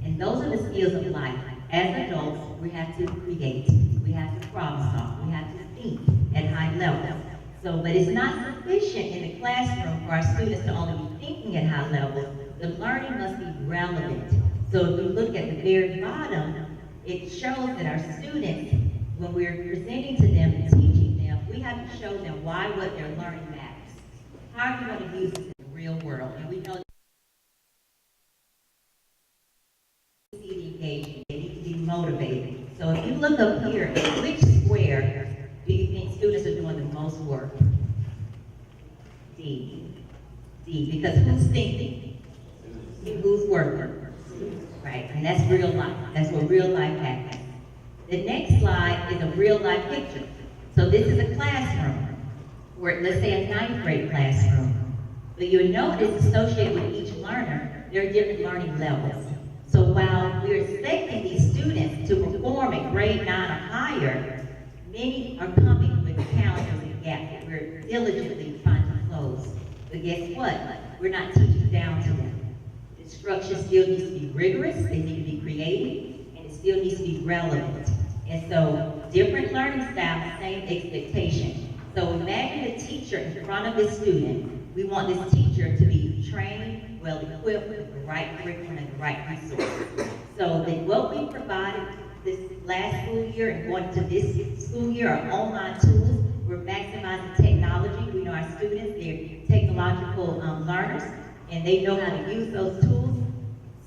And those are the skills of life. As adults, we have to create. We have to problem solve. We have to think at high levels. So, but it's not sufficient in the classroom for our students to only be thinking at high level. The learning must be relevant. So if you look at the very bottom, it shows that our students, when we're presenting to them and teaching them, we have to show them why what they're learning matters. How are you going to use this in the real world? And we know they need to be engaged, they need to be motivated. So if you look up here, in which square do you think students are doing the most work? D. D, because who's thinking? Who's working? Right, and that's real life. That's what real life happens. The next slide is a real life picture. So this is a classroom, where let's say a 9th grade classroom. But you'll notice associated with each learner, there are different learning levels. So while we're expecting these students to perform at grade 9 or higher, many are coming with challenges and gaps that we're diligently trying to close. But guess what? We're not teaching down to them. The structure still needs to be rigorous, they need to be creative, and it still needs to be relevant. And so, different learning styles, same expectation. So imagine a teacher in front of this student. We want this teacher to be trained, well-equipped with the right curriculum and the right resources. So that what we provided this last school year and going to this school year are online tools. We're maximizing technology. We know our students, they're technological learners, and they know how to use those tools.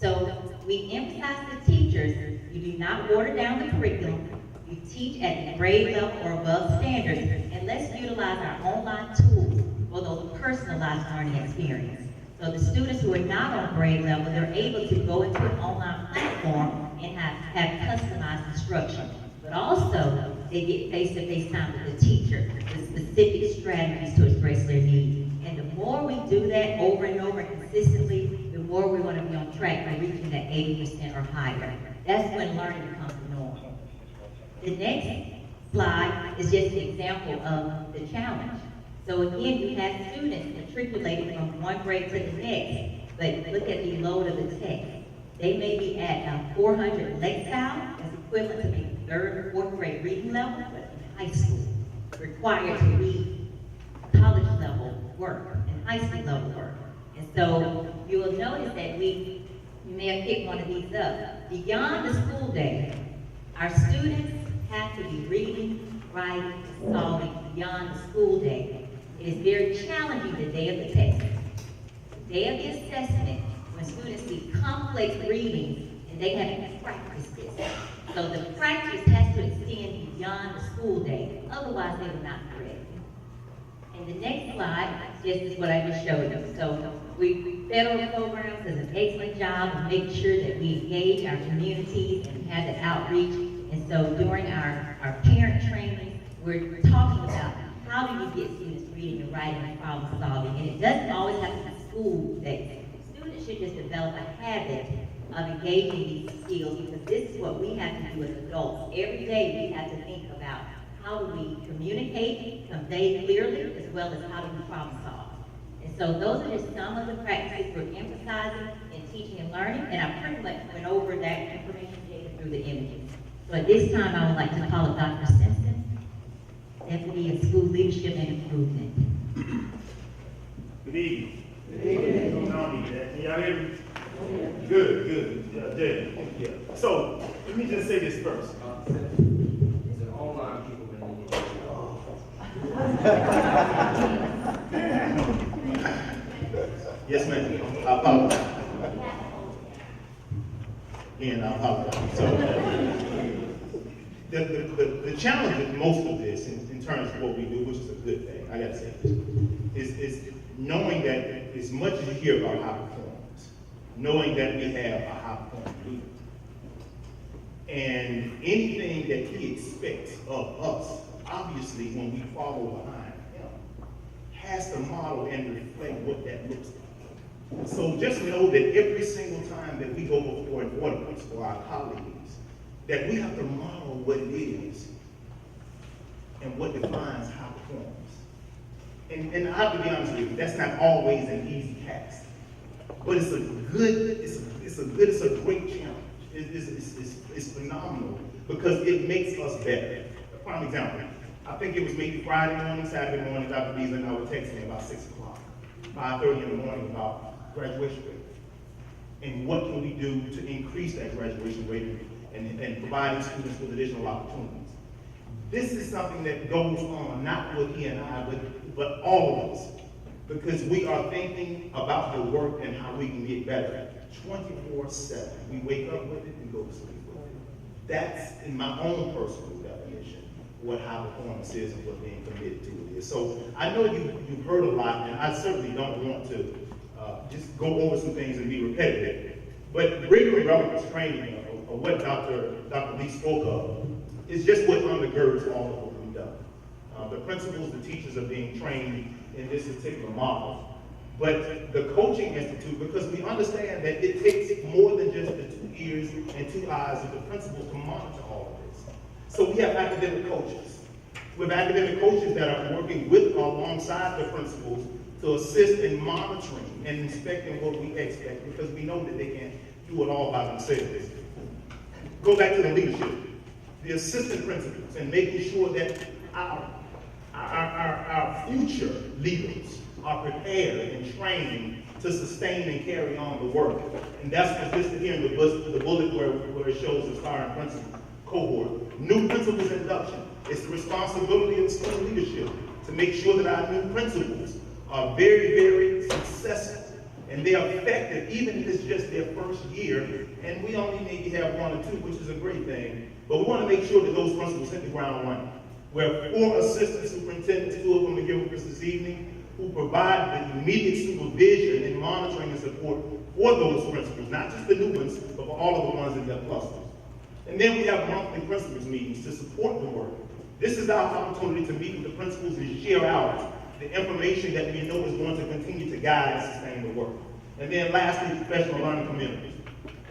So we emphasize the teachers, you do not water down the curriculum. You teach at the grade level or above standards, and let's utilize our online tools for those personalized learning experience. So the students who are not on grade level, they're able to go into an online platform and have customized instruction. But also, they get face-to-face time with the teacher with specific strategies to express their needs. And the more we do that over and over consistently, the more we're going to be on track for reaching that 80% or higher. That's when learning becomes the norm. The next slide is just an example of the challenge. So again, you have students matriculating from one grade to the next, but look at the load of the text. They may be at 400 lexile, that's equivalent to maybe 3rd or 4th grade reading level, but in high school, required to read college level work and high school level work. And so you will notice that you may have picked one of these up. Beyond the school day, our students have to be reading, writing, and solving beyond the school day. It is very challenging the day of the test. The day of the assessment, when students see complex reading and they have to practice this. So the practice has to extend beyond the school day, otherwise they will not be ready. And the next slide, this is what I just showed you. So federal programs does an excellent job of making sure that we engage our communities and have the outreach. And so during our parent training, we're talking about how do you get students reading and writing and problem solving. And it doesn't always have to be school-based. Students should just develop a habit of engaging these skills, because this is what we have to do as adults. Every day we have to think about how do we communicate, convey clearly, as well as how do we problem solve. And so those are just some of the practices we're emphasizing in teaching and learning, and I pretty much went over that information taken through the images. So at this time, I would like to call up Dr. Simpson, Deputy in School Leadership and Improvement. Good evening. Good evening. Can y'all hear me? Good. Yeah. So, let me just say this first. It's an online people, Yes, ma'am. I apologize. Again, I apologize. So, the challenge with most of this, in terms of what we do, which is a good thing, I gotta say this, is knowing that as much as you hear about high performance, knowing that we have a high performance leader, and anything that he expects of us, obviously when we follow behind him, has to model and reflect what that looks like. So just know that every single time that we go before an audience or our colleagues, that we have to model what it is and what defines high performance. And I have to be honest with you, that's not always an easy task. But it's a great challenge. It's phenomenal because it makes us better. A prime example, I think it was maybe Friday morning, Saturday morning, Dr. Beasley and I were texting about 6 o'clock, 5:30 in the morning about graduation rate. And what can we do to increase that graduation rate and providing students with additional opportunities. This is something that goes on, not with he and I, but all of us, because we are thinking about the work and how we can get better 24/7. We wake up with it and go to sleep with it. That's, in my own personal definition, what high performance is and what being committed to it is. So I know you've heard a lot, and I certainly don't want to just go over some things and be repetitive. But rigor and relevance training, or what Dr. Lee spoke of, is just what undergirds all of what we've done. The principals, the teachers are being trained in this particular model. But the Coaching Institute, because we understand that it takes more than just the 2 ears and 2 eyes of the principals to monitor all of this. So we have academic coaches. We have academic coaches that are working with or alongside the principals to assist in monitoring and inspecting what we expect, because we know that they can't do it all by themselves. Go back to the leadership, the assistant principals, and making sure that our future leaders are prepared and trained to sustain and carry on the work. And that's what's listed here in the bullet where it shows the starting principal cohort. New principals induction. It's the responsibility of school leadership to make sure that our new principals are very, very successful. And they are effective, even if it's just their first year. And we only maybe have 1 or 2, which is a great thing. But we want to make sure that those principals hit the ground running. We have 4 assistant superintendents, 2 of them are here with us this evening, who provide the immediate supervision and monitoring and support for those principals, not just the new ones, but for all of the ones in their clusters. And then we have monthly principals meetings to support the work. This is our opportunity to meet with the principals and share out the information that we know is going to continue to guide and sustain the work. And then lastly, professional learning communities.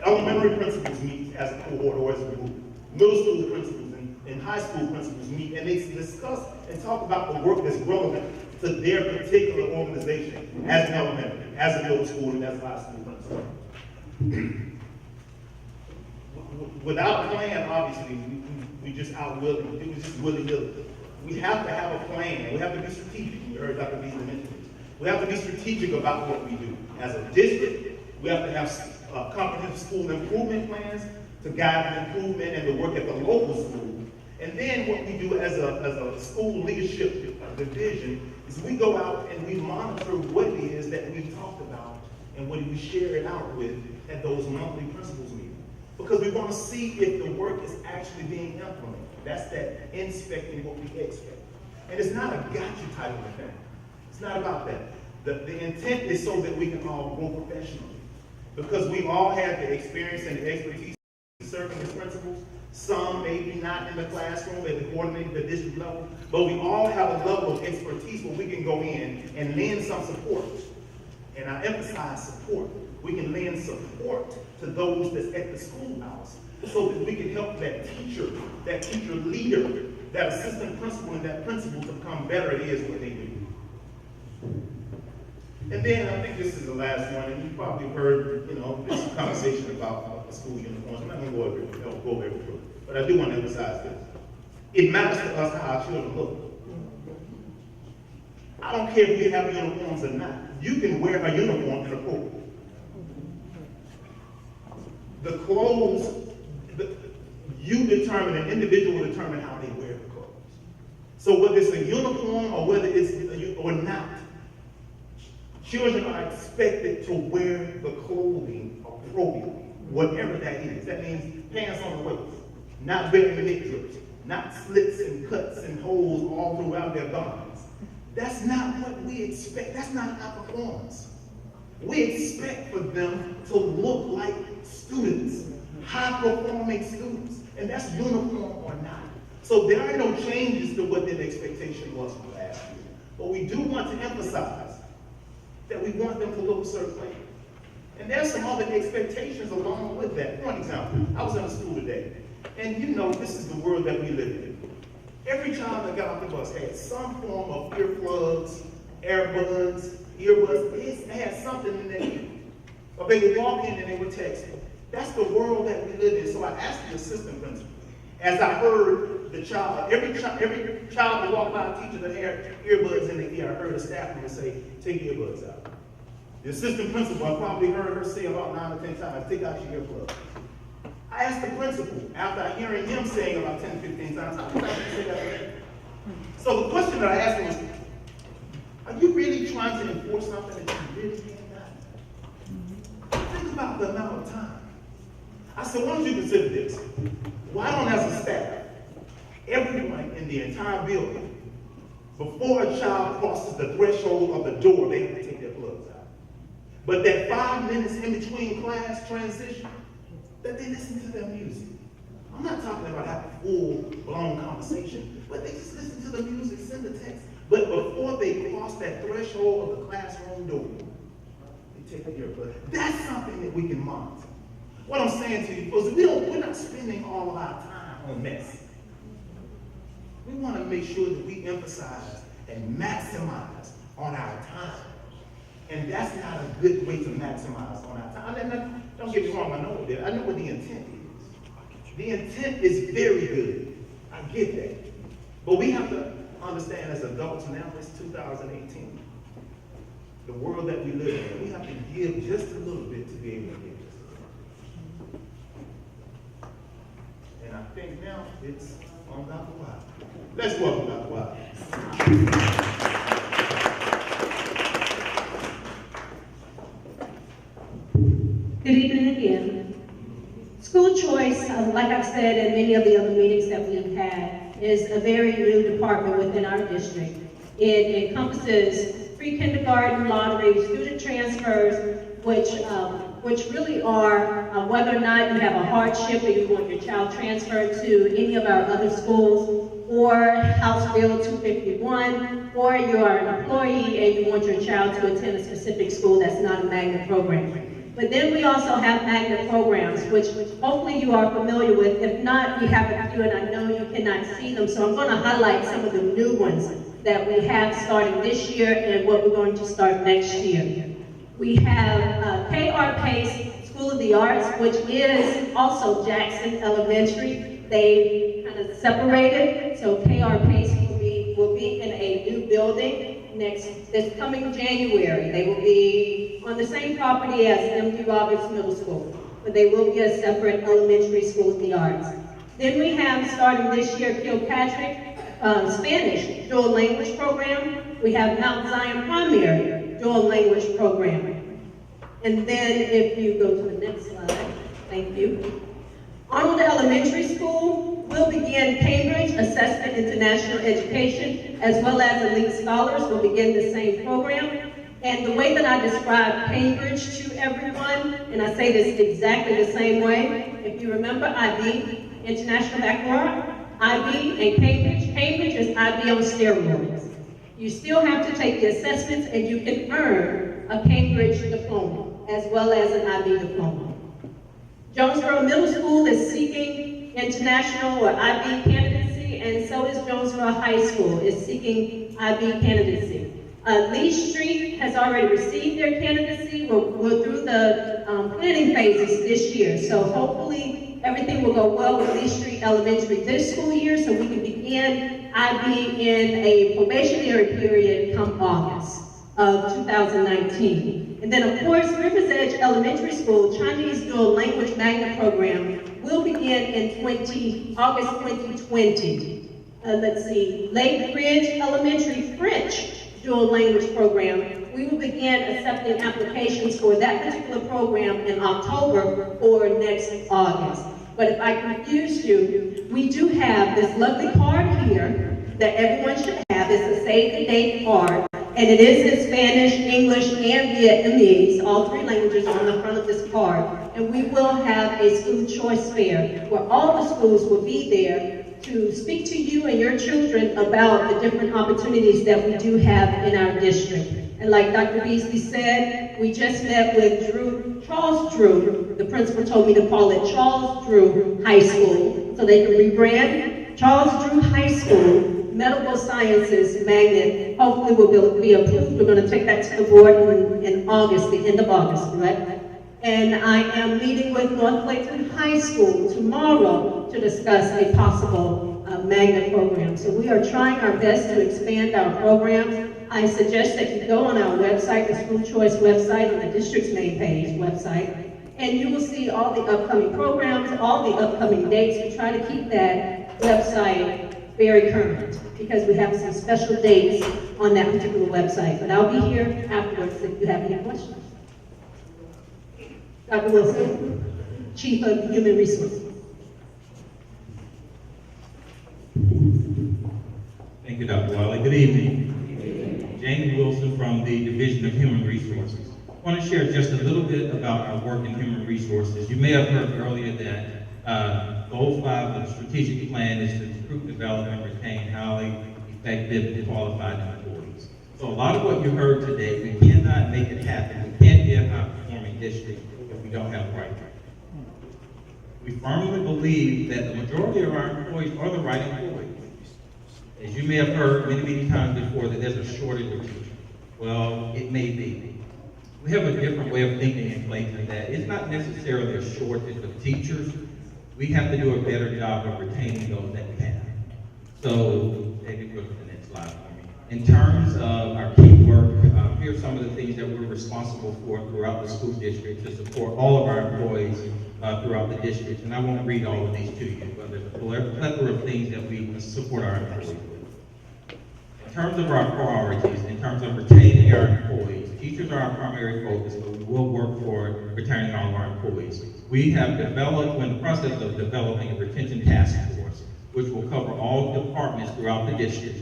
Elementary principals meet as a cohort or as a group. Middle school principals and high school principals meet, and they discuss and talk about the work that's relevant to their particular organization as an elementary, as a middle school, and as a high school principal. Without a plan, obviously, we just willy-nilly. It was just willy-nilly. We have to have a plan. We have to be strategic. You heard Dr. Beasley mention this. We have to be strategic about what we do. As a district, we have to have comprehensive school improvement plans to guide the improvement and the work at the local school. And then what we do as a school leadership division is we go out and we monitor what it is that we talked about and what we share it out with at those monthly principals meetings. Because we want to see if the work is actually being implemented. That's that inspecting what we expect. And it's not a gotcha type of thing. It's not about that. The intent is so that we can all grow professionally. Because we all have the experience and the expertise serving as principals. Some maybe not in the classroom at the coordinating the district level, but we all have a level of expertise where we can go in and lend some support. And I emphasize support. We can lend support to those that's at the schoolhouse so that we can help that teacher leader, that assistant principal, and that principal to become better at what they do. And then I think this is the last one, and you've probably heard, this conversation about school uniforms. I'm not going to go over it, but I do want to emphasize this. It matters to us how our children look. I don't care if we have uniforms or not. You can wear a uniform inappropriately. The clothes, you determine, an individual will determine how they wear the clothes. So whether it's a uniform or whether it's or not, children are expected to wear the clothing appropriately, whatever that is. That means pants on the waist, not wearing knit drips, not slits and cuts and holes all throughout their garments. That's not what we expect. That's not our performance. We expect for them to look like students, high-performing students, and that's uniform or not. So there are no changes to what that expectation was from last year. But we do want to emphasize that we want them to look a certain way. And there's some other expectations along with that. For example, I was in a school today, and this is the world that we live in. Every child that got off the bus had some form of earplugs, earbuds, they had something in their ear. Or they would walk in and they would text. That's the world that we live in. So I asked the assistant principal, as I heard the child, every child that walk by a teacher that had earbuds in their ear, I heard a staff member say, take earbuds out. The assistant principal, I probably heard her say about 9 or 10 times, take out your earplugs. I asked the principal, after hearing him saying about 10, 15 times, how many times did you say that already? So the question that I asked him was, are you really trying to enforce something that you really can't do? Think about the amount of time. I said, why don't you consider this? Why don't, as a staff, everyone in the entire building, before a child crosses the threshold of the door, they have to take their plugs out. But that 5 minutes in between class transition, that they listen to their music. I'm not talking about having full-blown conversation, but they just listen to the music, send the text. But before they cross that threshold of the classroom door, they take their earplug. That's something that we can monitor. What I'm saying to you folks, we're not spending all of our time on mess. We want to make sure that we emphasize and maximize on our time. And that's not a good way to maximize on our time. Don't get me wrong, I know what the intent is. The intent is very good. I get that. But we have to understand as adults now, it's 2018. The world that we live in, we have to give just a little bit to be able to give this. And I think now it's on Dr. Wild. Let's welcome Dr. Wild. Good evening again. School choice, like I've said in many of the other meetings that we've had, is a very new department within our district. It encompasses pre-kindergarten lottery, student transfers, which really are whether or not you have a hardship and you want your child transferred to any of our other schools, or House Bill 251, or you're an employee and you want your child to attend a specific school that's not a magnet program. But then we also have magnet programs, which hopefully you are familiar with. If not, we have a few, and I know you cannot see them. So I'm going to highlight some of the new ones that we have starting this year and what we're going to start next year. We have KR Pace School of the Arts, which is also Jackson Elementary. They kind of separated, so KR Pace will be in a new building this coming January. They will be on the same property as M.D. Roberts Middle School, but they will be a separate elementary school of the arts. Then we have, starting this year, Kilpatrick Spanish dual language program. We have Mount Zion Primary dual language program. And then if you go to the next slide, thank you. Arnold Elementary School will begin Cambridge Assessment International Education, as well as Elite Scholars will begin the same program. And the way that I describe Cambridge to everyone, and I say this exactly the same way, if you remember IB, International Baccalaureate, IB and Cambridge. Cambridge is IB on steroids. You still have to take the assessments and you can earn a Cambridge diploma, as well as an IB diploma. Jonesboro Middle School is seeking international or IB candidacy, and so is Jonesboro High School is seeking IB candidacy. Lee Street has already received their candidacy. We're through the planning phases this year, so hopefully everything will go well with Lee Street Elementary this school year, so we can begin IB in a probationary period come August of 2019. And then, of course, Rivers Edge Elementary School Chinese Dual Language Magnet Program will begin in August 2020. Let's see, Lake Ridge Elementary French Dual Language Program. We will begin accepting applications for that particular program in October or next August. But if I confused you, we do have this lovely card here that everyone should have. It's a save the date card. And it is in Spanish, English, and Vietnamese, all three languages on the front of this card. And we will have a school choice fair where all the schools will be there to speak to you and your children about the different opportunities that we do have in our district. And like Dr. Beasley said, we just met with Charles Drew. The principal told me to call it Charles Drew High School so they can rebrand. Charles Drew High School Medical Sciences Magnet hopefully will be approved. We're going to take that to the board in August, the end of August, correct? And I am meeting with North Clayton High School tomorrow to discuss a possible magnet program. So we are trying our best to expand our programs. I suggest that you go on our website, the school choice website, on the district's main page website, and you will see all the upcoming programs, all the upcoming dates. We try to keep that website very current because we have some special dates on that particular website. But I'll be here afterwards if you have any questions. Dr. Wilson, Chief of Human Resources. Thank you, Dr. Wiley. Good evening. James Wilson from the Division of Human Resources. I want to share just a little bit about our work in human resources. You may have heard earlier that Goal 5 of the strategic plan is to recruit, develop, and retain highly effective and qualified employees. So a lot of what you heard today, we cannot make it happen. We can't be a high-performing district if we don't have the right people. We firmly believe that the majority of our employees are the right employees. As you may have heard many times before, that there's a shortage of teachers. Well, it may be. We have a different way of thinking in Clayton that it's not necessarily a shortage of teachers. We have to do a better job of retaining those that we have. So, David, go to the next slide for me. In terms of our key work, here are some of the things that we're responsible for throughout the school district to support all of our employees throughout the district. And I won't read all of these to you, but there's a plethora of things that we support our employees with. In terms of our priorities, in terms of retaining our employees, teachers are our primary focus, but we will work for retaining all of our employees. We have developed, we're in the process of developing a retention task force, which will cover all departments throughout the district,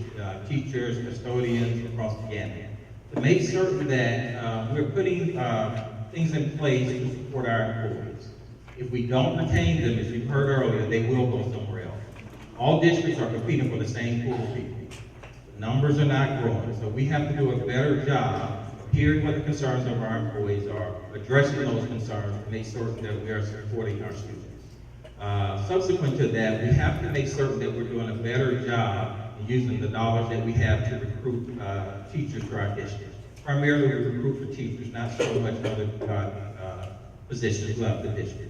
teachers, custodians, across the gamut, to make certain that we're putting things in place to support our employees. If we don't retain them, as you heard earlier, they will go somewhere else. All districts are competing for the same pool of people. The numbers are not growing, so we have to do a better job of hearing what the concerns of our employees are, addressing those concerns, to make certain that we are supporting our students. Subsequent to that, we have to make certain that we're doing a better job in using the dollars that we have to recruit teachers to our district. Primarily, we recruit for teachers, not so much other positions throughout the district.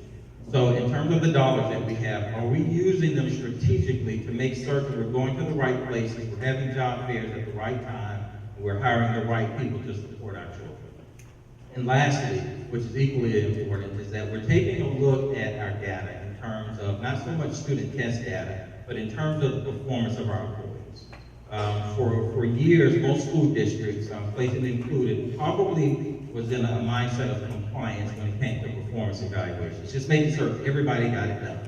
So in terms of the dollars that we have, are we using them strategically to make certain we're going to the right places, we're having job fairs at the right time, and we're hiring the right people to support our children? And lastly, which is equally important, is that we're taking a look at our data in terms of not so much student test data, but in terms of the performance of our employees. For years, most school districts, Clayton included, probably was in a mindset of compliance when it came to performance evaluations, just making sure everybody got it done.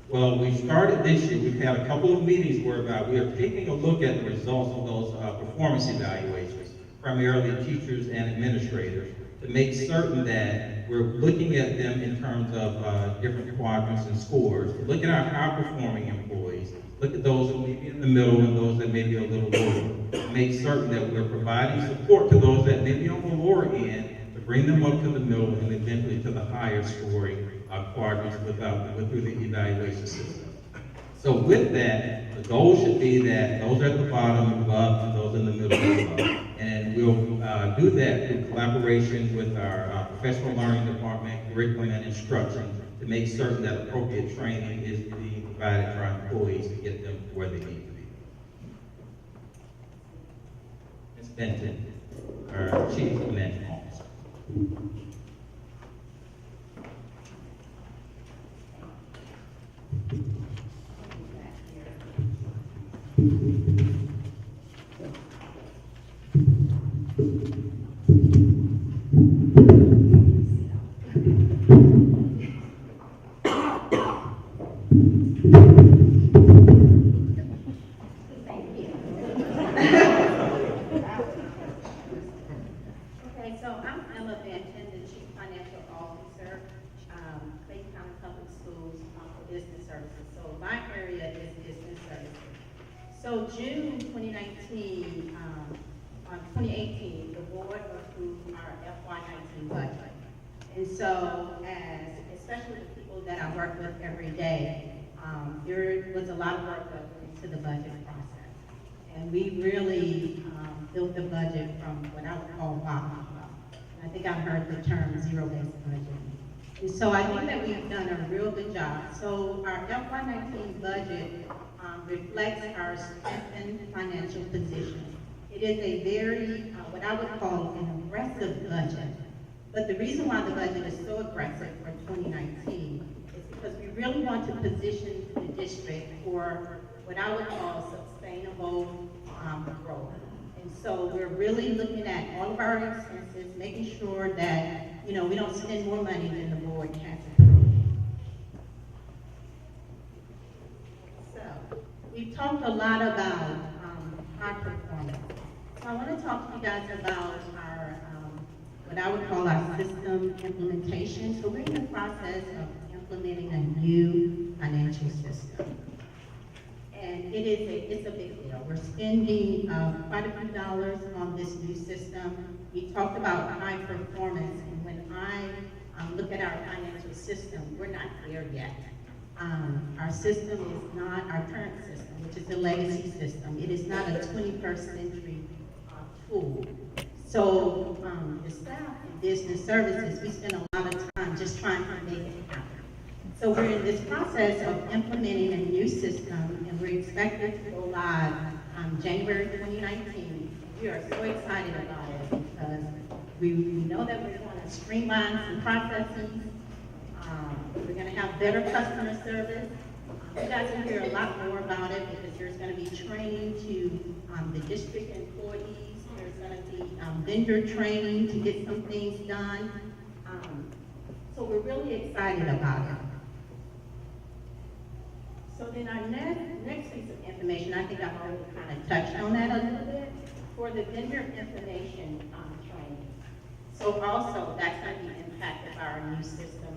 Well, we started this year, we've had a couple of meetings whereby we are taking a look at the results of those performance evaluations, primarily teachers and administrators, to make certain that we're looking at them in terms of different quadrants and scores, look at our high-performing employees, look at those that may be in the middle and those that may be a little lower, make certain that we're providing support to those that may be on the lower end, to bring them up to the middle and eventually to the higher scoring quadrants through the evaluation system. So with that, the goal should be that those at the bottom move up and those in the middle move up. And we'll do that through collaboration with our professional learning department, curriculum and instruction, to make certain that appropriate training is being provided for our employees to get them where they need to be. Ms. Benton, our Chief Financial Officer. So June 2019, 2018, the board approved our FY19 budget. And so especially the people that I work with every day, there was a lot of work that went into the budget process. And we really built the budget from what I would call bottom up. I think I've heard the term zero-based budgeting. And so I think that we've done a real good job job. So our FY19 budget reflects our strengthened financial position. It is a very, what I would call an aggressive budget. But the reason why the budget is so aggressive for 2019 is because we really want to position the district for what I would call sustainable growth. And so we're really looking at all of our expenses, making sure that, we don't spend more money than the board has approved. So, we've talked a lot about our performance. So I want to talk to you guys about our, what I would call our system implementation. So we're in the process of implementing a new financial system. And it's a big deal. We're spending quite a few dollars on this new system. We talked about high performance, and when I look at our financial system, we're not there yet. Our system is not our current system, which is a legacy system. It is not a 21st century tool. So the staff in business services, we spend a lot of time just trying to make it happen. So we're in this process of implementing a new system, and we're expected to go live January 2019. We are so excited about it because we know that we're going to streamline some processes. We're going to have better customer service. You guys will hear a lot more about it because there's going to be training to the district employees. There's going to be vendor training to get some things done. So we're really excited about it. So then our next piece of information, I think I've already kind of touched on that a little bit, for the vendor information training. So also, that's going to be impacted by our new system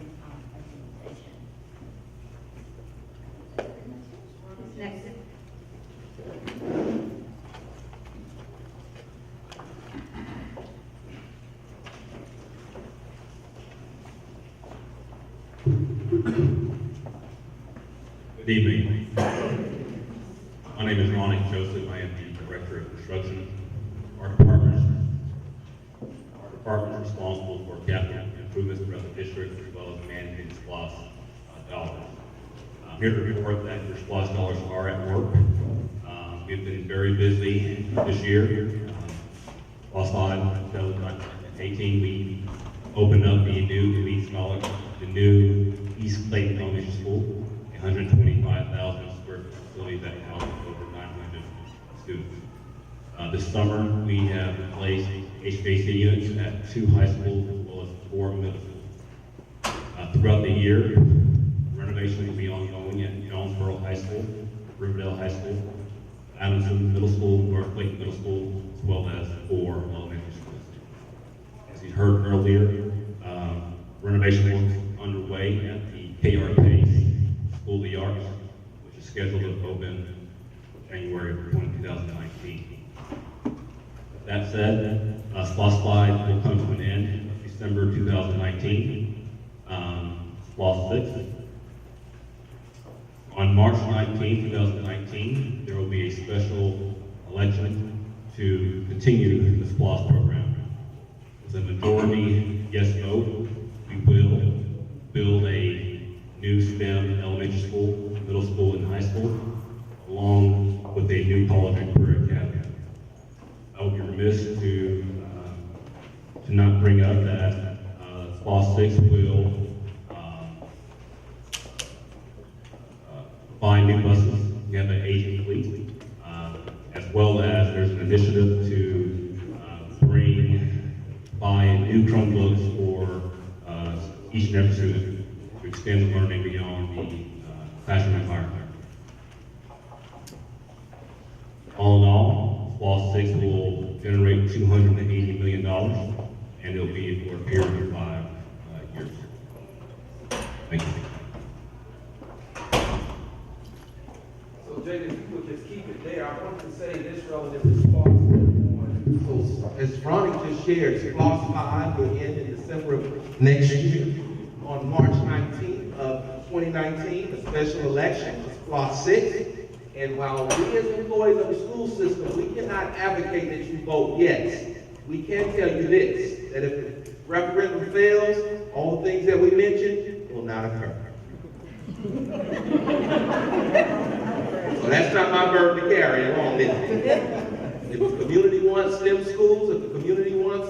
implementation. Next. Good evening. My name is Ronnie Joseph. I am the Director of Construction. Our department is responsible for capital improvements throughout the district, as well as managing SPLOST dollars. I'm here to report that your SPLOST dollars are at work. We've been very busy this year. SPLOST 2018, we opened up the new East Clayton Elementary School, 125,000 square foot facility that houses over 900 students. This summer, we have replaced HVAC units at 2 high schools as well as 4 middle schools. Throughout the year, renovation will be ongoing at Jonesboro High School, Riverdale High School, Adamson Middle School, North Clayton Middle School, as well as 4 elementary schools. As you heard earlier, renovation work is underway at the KR Pace School of the Arts, which is scheduled to open January 2019. That said, SPLOST 5 will come to an end in December 2019. SPLOST 6. On March 19, 2019, there will be a special election to continue the SPLOST program. With a majority yes vote, we will build a new STEM elementary school, middle school, and high school, along with a new college and career academy. I would be remiss to not bring up that SPLOST 6 will buy new buses. We have an aging fleet, as well as there's an initiative to buy new Chromebooks for each and every student to extend learning beyond the classroom environment. All in all, SPLOST 6 will generate $280 million, and it'll be for a period of 5 years. Thank you. So Jay, if you would just keep it there, I wanted to say this relative to SPLOST. So as Ronnie just shared, SPLOST 5 will end in December of next year. On March 19th of 2019, a special election for SPLOST 6. And while we as employees of the school system, we cannot advocate that you vote yes, we can tell you this, that if the referendum fails, all the things that we mentioned will not occur. So that's not my burden to carry along with it. If the community wants STEM schools, if the community wants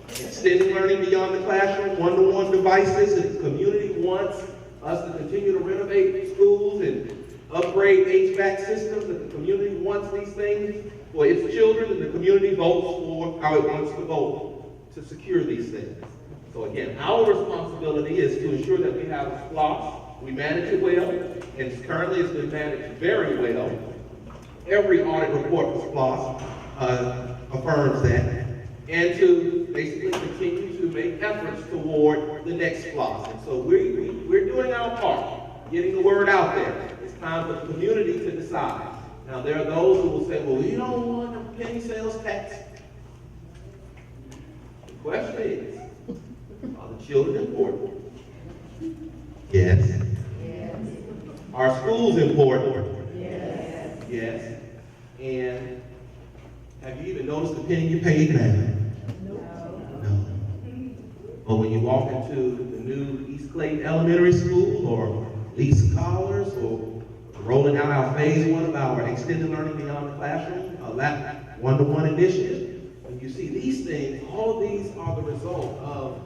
extended learning beyond the classroom, one-to-one devices, if the community wants us to continue to renovate schools and upgrade HVAC systems, if the community wants these things for its children, and the community votes for how it wants to vote to secure these things. So again, our responsibility is to ensure that we have a SPLOS, we manage it well, and currently it's been managed very well. Every audit report for SPLOS affirms that, and to basically continue to make efforts toward the next SPLOS. And so we're doing our part, getting the word out there. It's time for the community to decide. Now, there are those who will say, well, we don't want a penny sales tax. The question is, are the children important? Yes. Are schools important? Yes. And have you even noticed the penny you paid now? No. But when you walk into the new East Clayton Elementary School or Lisa Collars or rolling out our phase 1 of our extended learning beyond the classroom, that one-to-one initiative, when you see these things, all of these are the result of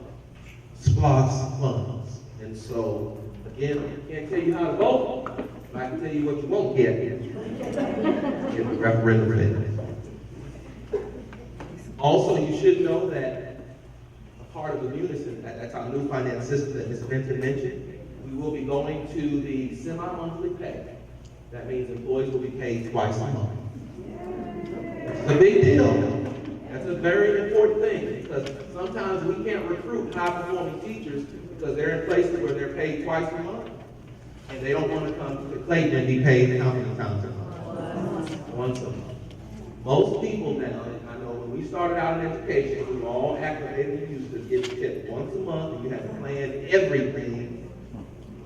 SPLOS funds. And so, again, I can't tell you how to vote, but I can tell you what you won't get if the referendum fails. Also, you should know that a part of the Unison, that's our new finance system that Ms. Benton mentioned, we will be going to the semi-monthly pay. That means employees will be paid twice a month. It's a big deal. That's a very important thing, because sometimes we can't recruit high-performing teachers because they're in places where they're paid twice a month, and they don't want to come to Clayton and be paid how many times a month? Once a month. Most people now, I know when we started out in education, we were all acclimated and used to get tipped once a month, and you had to plan everything.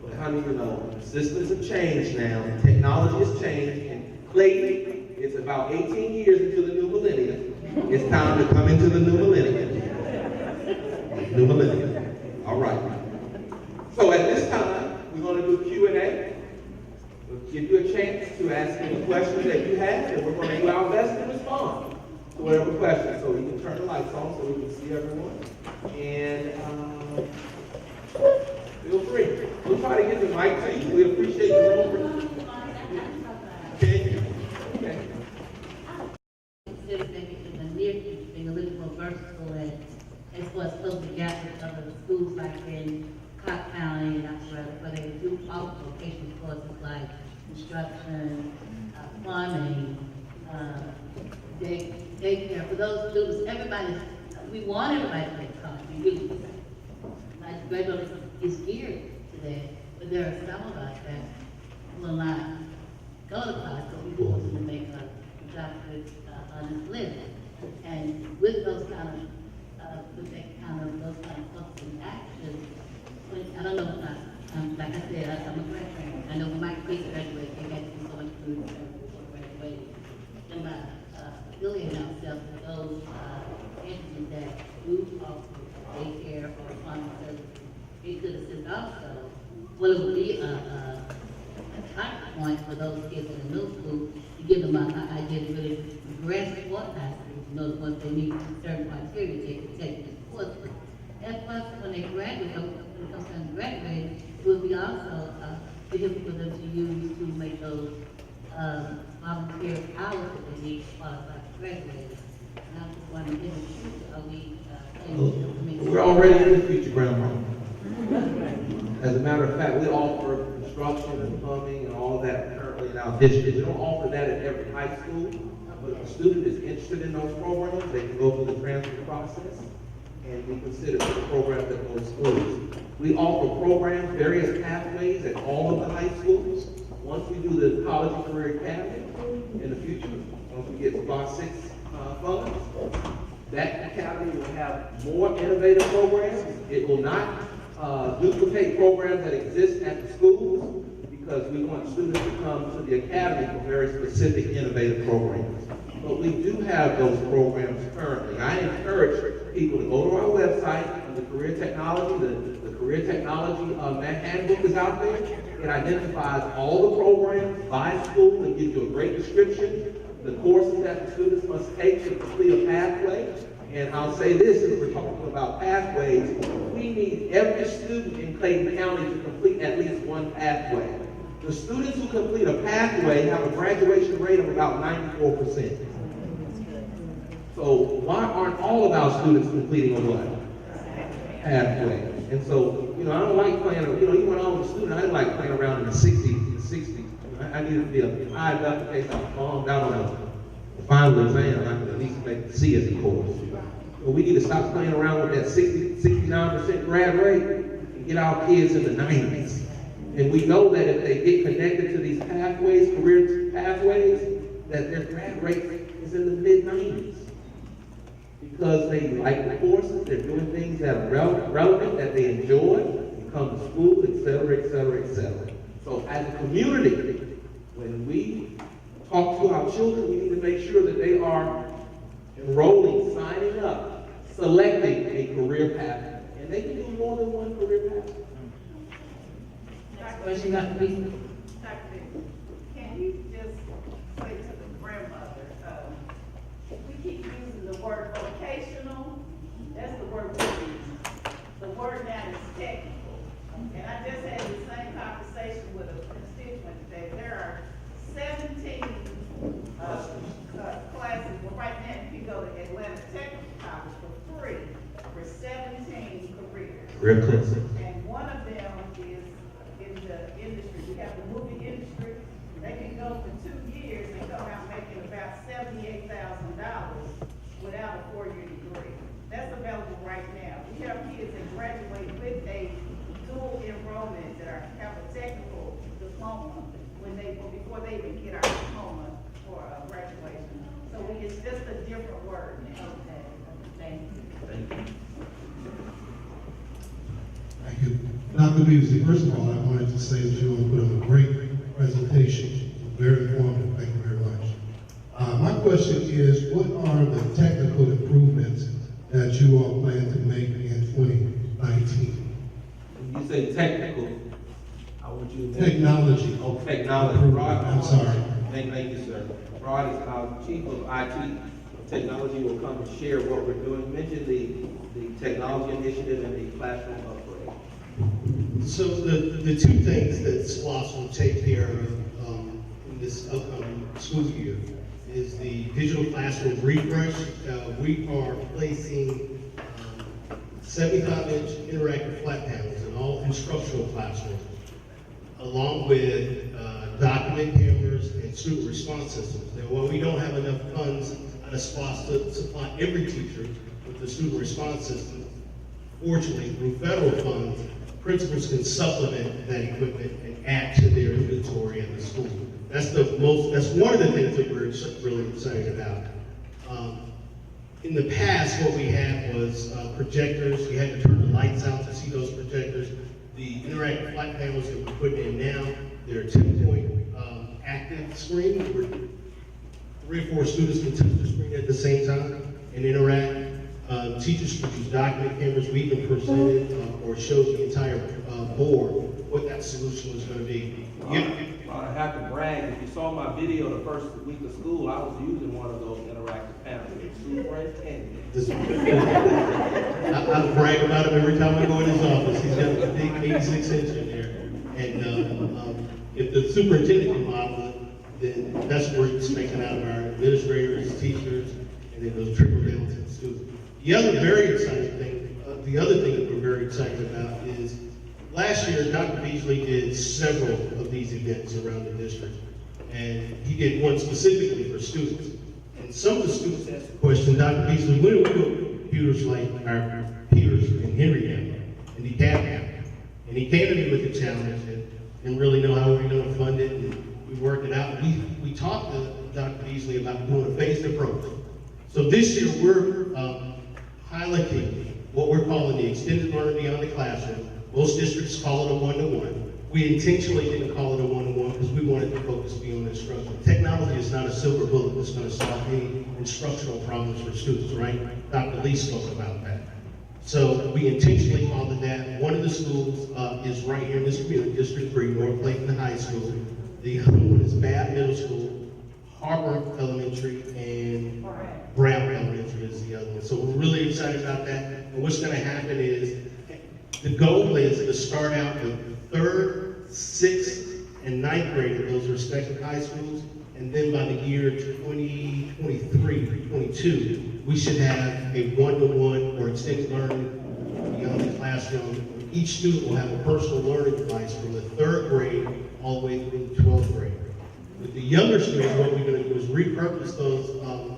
But how many of you know, the systems have changed now, and technology has changed, and Clayton, it's about 18 years into the new millennium. It's time to come into the new millennium. New millennium. All right. So at this time, we're going to do Q&A. We'll give you a chance to ask any questions that you have, and we're going to do our best to respond to whatever questions. So we can turn the lights on so we can see everyone. And feel free. We'll try to get the mic to you. We appreciate the room. Okay. Consider maybe in the near future being a little more versatile as far as closing the gap with other schools like in Cobb County and elsewhere, where they do offer vocational courses like construction, farming, daycare. For those students, we want everybody to take college. We really do. My graduate is geared to that, but there are some of us that will not go to college, but we do want to make a job with honest living. And with those kind of those kind of thoughts and actions, I don't know, like I said, I'm a graduate. I know when my kids graduate, they got to do so much food before graduating. And by affiliating ourselves with those entities that do offer daycare or farming services, it could assist also. Well, it would be a touch point for those kids in the middle school to give them an idea to really progress toward high school. You know, once they meet certain criteria, they can take this course. And plus, when they graduate, when it comes time to graduate, it will be also a vehicle for them to use to make those volunteer hours that they need to qualify to graduate. And I just want to get in the future, are we We're already in the future, Grandma. As a matter of fact, we offer construction and plumbing and all of that currently in our district. We don't offer that at every high school, but if a student is interested in those programs, they can go through the transfer process, and we consider the programs at those schools. We offer programs, various pathways at all of the high schools. Once we do the College and Career Academy in the future, once we get Class 6 funds, that academy will have more innovative programs. It will not duplicate programs that exist at the schools, because we want students to come to the academy for very specific innovative programs. But we do have those programs currently. I encourage people to go to our website, the career technology, the career technology handbook is out there. It identifies all the programs by school and gives you a great description, the courses that the students must take to complete a pathway. And I'll say this, as we're talking about pathways, we need every student in Clayton County to complete at least one pathway. The students who complete a pathway have a graduation rate of about 94%. So why aren't all of our students completing a what? Pathway. And so, I don't like playing, even when I was a student, I didn't like playing around in the 60s. I needed to be high enough in case I bombed out on the final exam, I could at least make C as a course. But we need to stop playing around with that 69% grad rate and get our kids in the 90s. And we know that if they get connected to these pathways, career pathways, that their grad rate is in the mid-90s. Because they like the courses, they're doing things that are relevant, that they enjoy, they come to school, et cetera, et cetera, et cetera. So as a community, when we talk to our children, we need to make sure that they are enrolling, signing up, selecting a career path. And they can do more than one career path. Next question, Dr. Beasley. Dr. Beasley, can you just say to the grandmother, we keep using the word vocational, that's the word we use. The word now is technical. And I just had the same conversation with a constituent today. There are 17 classes, well, right now you can go to Atlanta Technical College for free for 17 careers. Real close. And one of them is in the industry. We have the movie industry. They can go for 2 years and come out making about $78,000 without a 4-year degree. That's available right now. We have kids that graduate with a dual enrollment that have a technical diploma before they even get our diploma for graduation. So it's just a different word now. Okay, thank you. Thank you. Thank you. Dr. Beasley, first of all, I wanted to say that you all put on a great presentation, very informative. Thank you very much. My question is, what are the technical improvements that you all plan to make in 2019? When you say technical, I want you to... Technology. Oh, technology. Rod, I'm sorry. Thank you, sir. Rod is our chief of IT. Technology will come and share what we're doing. Mention the technology initiative and the classroom upgrade. So the two things that SPLOS will take care of in this upcoming school year is the digital classroom refresh. We are placing 75-inch interactive flat panels in all instructional classrooms, along with document cameras and student response systems. Now, while we don't have enough funds out of SPLOS to supply every teacher with the student response system, fortunately, through federal funds, principals can supplement that equipment and add to their inventory at the school. That's one of the things that we're really excited about. In the past, what we had was projectors. You had to turn the lights out to see those projectors. The interactive flat panels that we're putting in now, they're 10-point active screen, where 3 or 4 students can touch the screen at the same time and interact. Teachers can use document cameras. We even presented or showed the entire board what that solution was going to be. I have to brag. If you saw my video the first week of school, I was using one of those interactive panels. I brag about him every time I go in his office. He's got a big 86-inch in there. And if the superintendent can model it, then that's where it's making out of our administrators, teachers, and then those trickle down to the students. The other very exciting thing, the other thing that we're very excited about is last year, Dr. Beasley did several of these events around the district, and he did one specifically for students. And some of the students asked the question, Dr. Beasley, when do we go to computers like our peers in Henrytown and DeKalb? And he came to me with the challenge and didn't really know how we were going to fund it, and we worked it out. We talked to Dr. Beasley about doing a phased approach. So this year, we're highlighting what we're calling the extended learning beyond the classroom. Most districts call it a one-to-one. We intentionally didn't call it a one-to-one because we wanted to focus beyond instruction. Technology is not a silver bullet that's going to solve any instructional problems for students, right? Dr. Lee spoke about that. So we intentionally called it that. One of the schools is right here in this community, District 3, North Clayton High School. The other one is Bath Middle School, Harbor Elementary, and Brown Elementary is the other one. So we're really excited about that. And what's going to happen is, the goal is to start out with 3rd, 6th, and 9th grade of those respective high schools. And then by the year 2023, 22, we should have a one-to-one or extended learning beyond the classroom. Each student will have a personal learning device from the 3rd grade all the way through the 12th grade. With the younger students, what we're going to do is repurpose those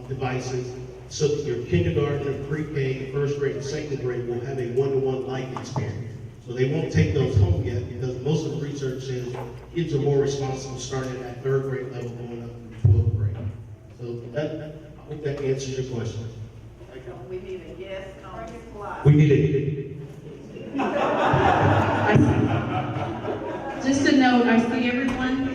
devices so that your kindergarten and pre-K, 1st grade and 2nd grade will have a one-to-one like experience. So they won't take those home yet, because most of the research says kids are more responsible starting at that 3rd grade level going up to 12th grade. So that, I hope that answers your question. We need a yes on the slide. We need Just a note, I see everyone,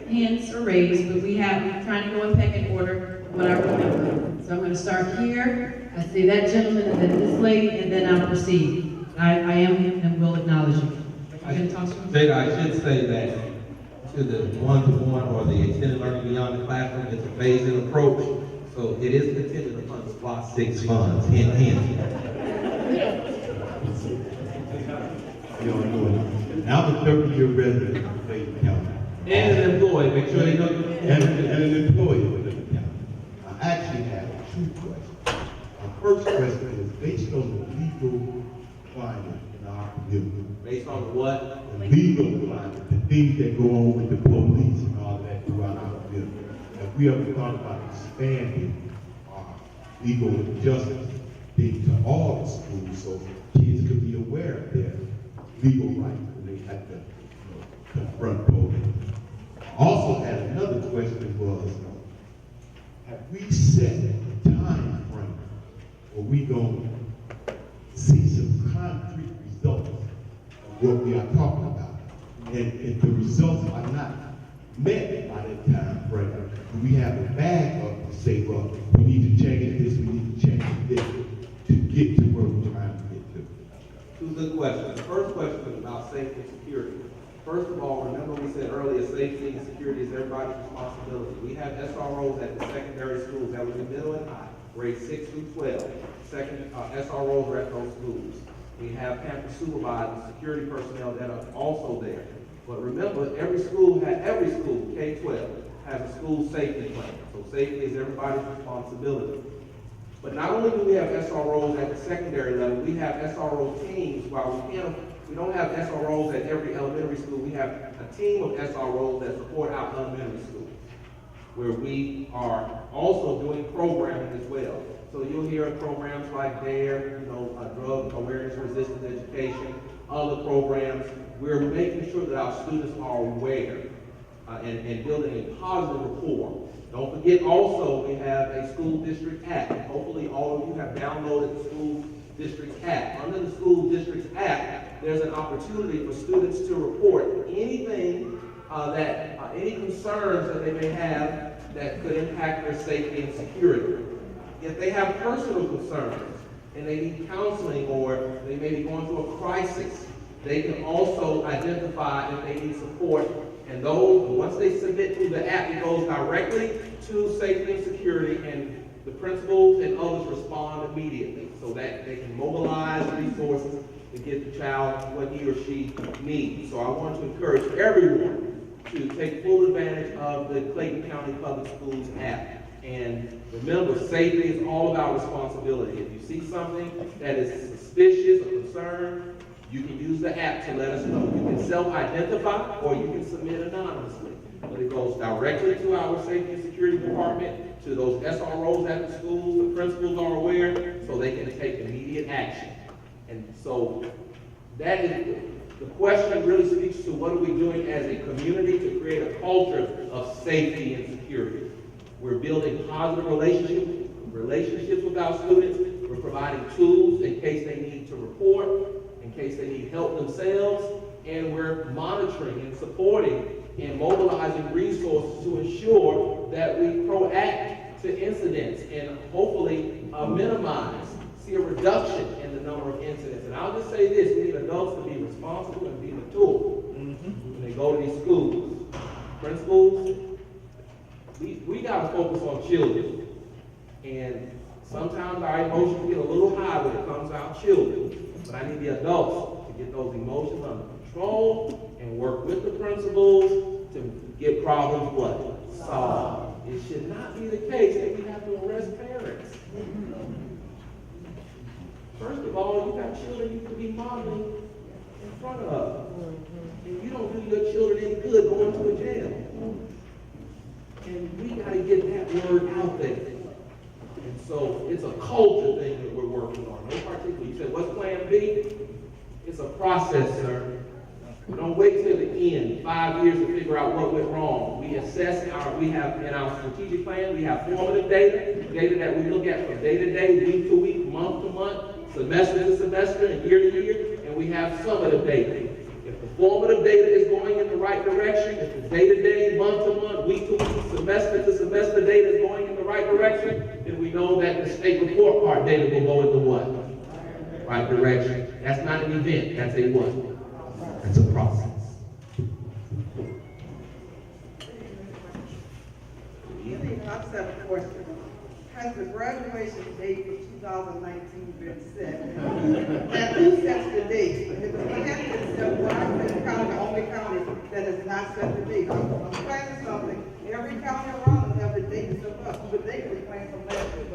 hands are raised, but we're trying to go in pecking order, what I remember. So I'm going to start here. I see that gentleman, and then this lady, and then I'll proceed. I am and will acknowledge you. Jada, I should say that to the one-to-one or the extended learning beyond the classroom, it's a phased-in approach. So it is contingent upon SPLOST 6 funds, hint, hint. I'm a 30-year resident of Clayton County. And an employee, make sure they know. And an employee of Clayton County. I actually have 2 questions. My first question is based on the legal climate in our community. Based on what? The legal climate, the things that go on with the police and all that throughout our community. If we ever thought about expanding our legal justice thing to all the schools so kids could be aware of their legal rights when they have to confront police. I also had another question was, have we set a time frame where we going to see some concrete results of what we are talking about? And if the results are not met by that time frame, do we have a backup to say, well, we need to change this, we need to change this to get to where we're trying to get to? 2 good questions. The first question is about safety and security. First of all, remember we said earlier, safety and security is everybody's responsibility. We have SROs at the secondary schools, that would be middle and high, grades 6 through 12. SROs are at those schools. We have campus supervisors, security personnel that are also there. But remember, every school, K-12, has a school safety plan. So safety is everybody's responsibility. But not only do we have SROs at the secondary level, we have SRO teams. While we don't have SROs at every elementary school, we have a team of SROs that support our elementary schools, where we are also doing programming as well. So you'll hear programs like DARE, drug awareness, resistance education, other programs. We're making sure that our students are aware and building a positive rapport. Don't forget also we have a school district app. Hopefully all of you have downloaded the school district app. Under the school district app, there's an opportunity for students to report anything any concerns that they may have that could impact their safety and security. If they have personal concerns and they need counseling or they may be going through a crisis, they can also identify if they need support. And those, once they submit through the app, it goes directly to safety and security, and the principals and others respond immediately so that they can mobilize resources to get the child what he or she needs. So I want to encourage everyone to take full advantage of the Clayton County Public Schools app. And remember, safety is all about responsibility. If you see something that is suspicious or concerned, you can use the app to let us know. You can self-identify or you can submit anonymously. But it goes directly to our safety and security department, to those SROs at the schools. The principals are aware so they can take immediate action. And so that is the question really speaks to what are we doing as a community to create a culture of safety and security. We're building positive relationships with our students. We're providing tools in case they need to report, in case they need help themselves, and we're monitoring and supporting and mobilizing resources to ensure that we proact to incidents and hopefully minimize see a reduction in the number of incidents. And I'll just say this, we need adults to be responsible and be mature when they go to these schools. Principals, we gotta focus on children. And sometimes our emotions get a little high when it comes to our children. But I need the adults to get those emotions under control and work with the principals to get problems what? Solved. It should not be the case that we have to arrest parents. First of all, you got children you could be modeling in front of. And you don't do your children any good going to a jail. And we got to get that word out there. And so it's a culture thing that we're working on. No particular. You said, what's plan B? It's a process, sir. We don't wait till the end, 5 years to figure out what went wrong. We assess we have in our strategic plan, we have formative data that we look at from day to day, week to week, month to month, semester to semester, and year to year, and we have summative data. If the formative data is going in the right direction, if the day-to-day, month-to-month, week-to-week, semester-to-semester data is going in the right direction, then we know that the state report card data will go in the what? Right direction. That's not an event, that's a what? That's a process. I just have a question. Has the graduation date for 2019 been set? And who sets the date? If it's Manhattan, so why is the county the only county that has not set the date? I'm planning something. Every county around us have the date set up, but they can plan from last year.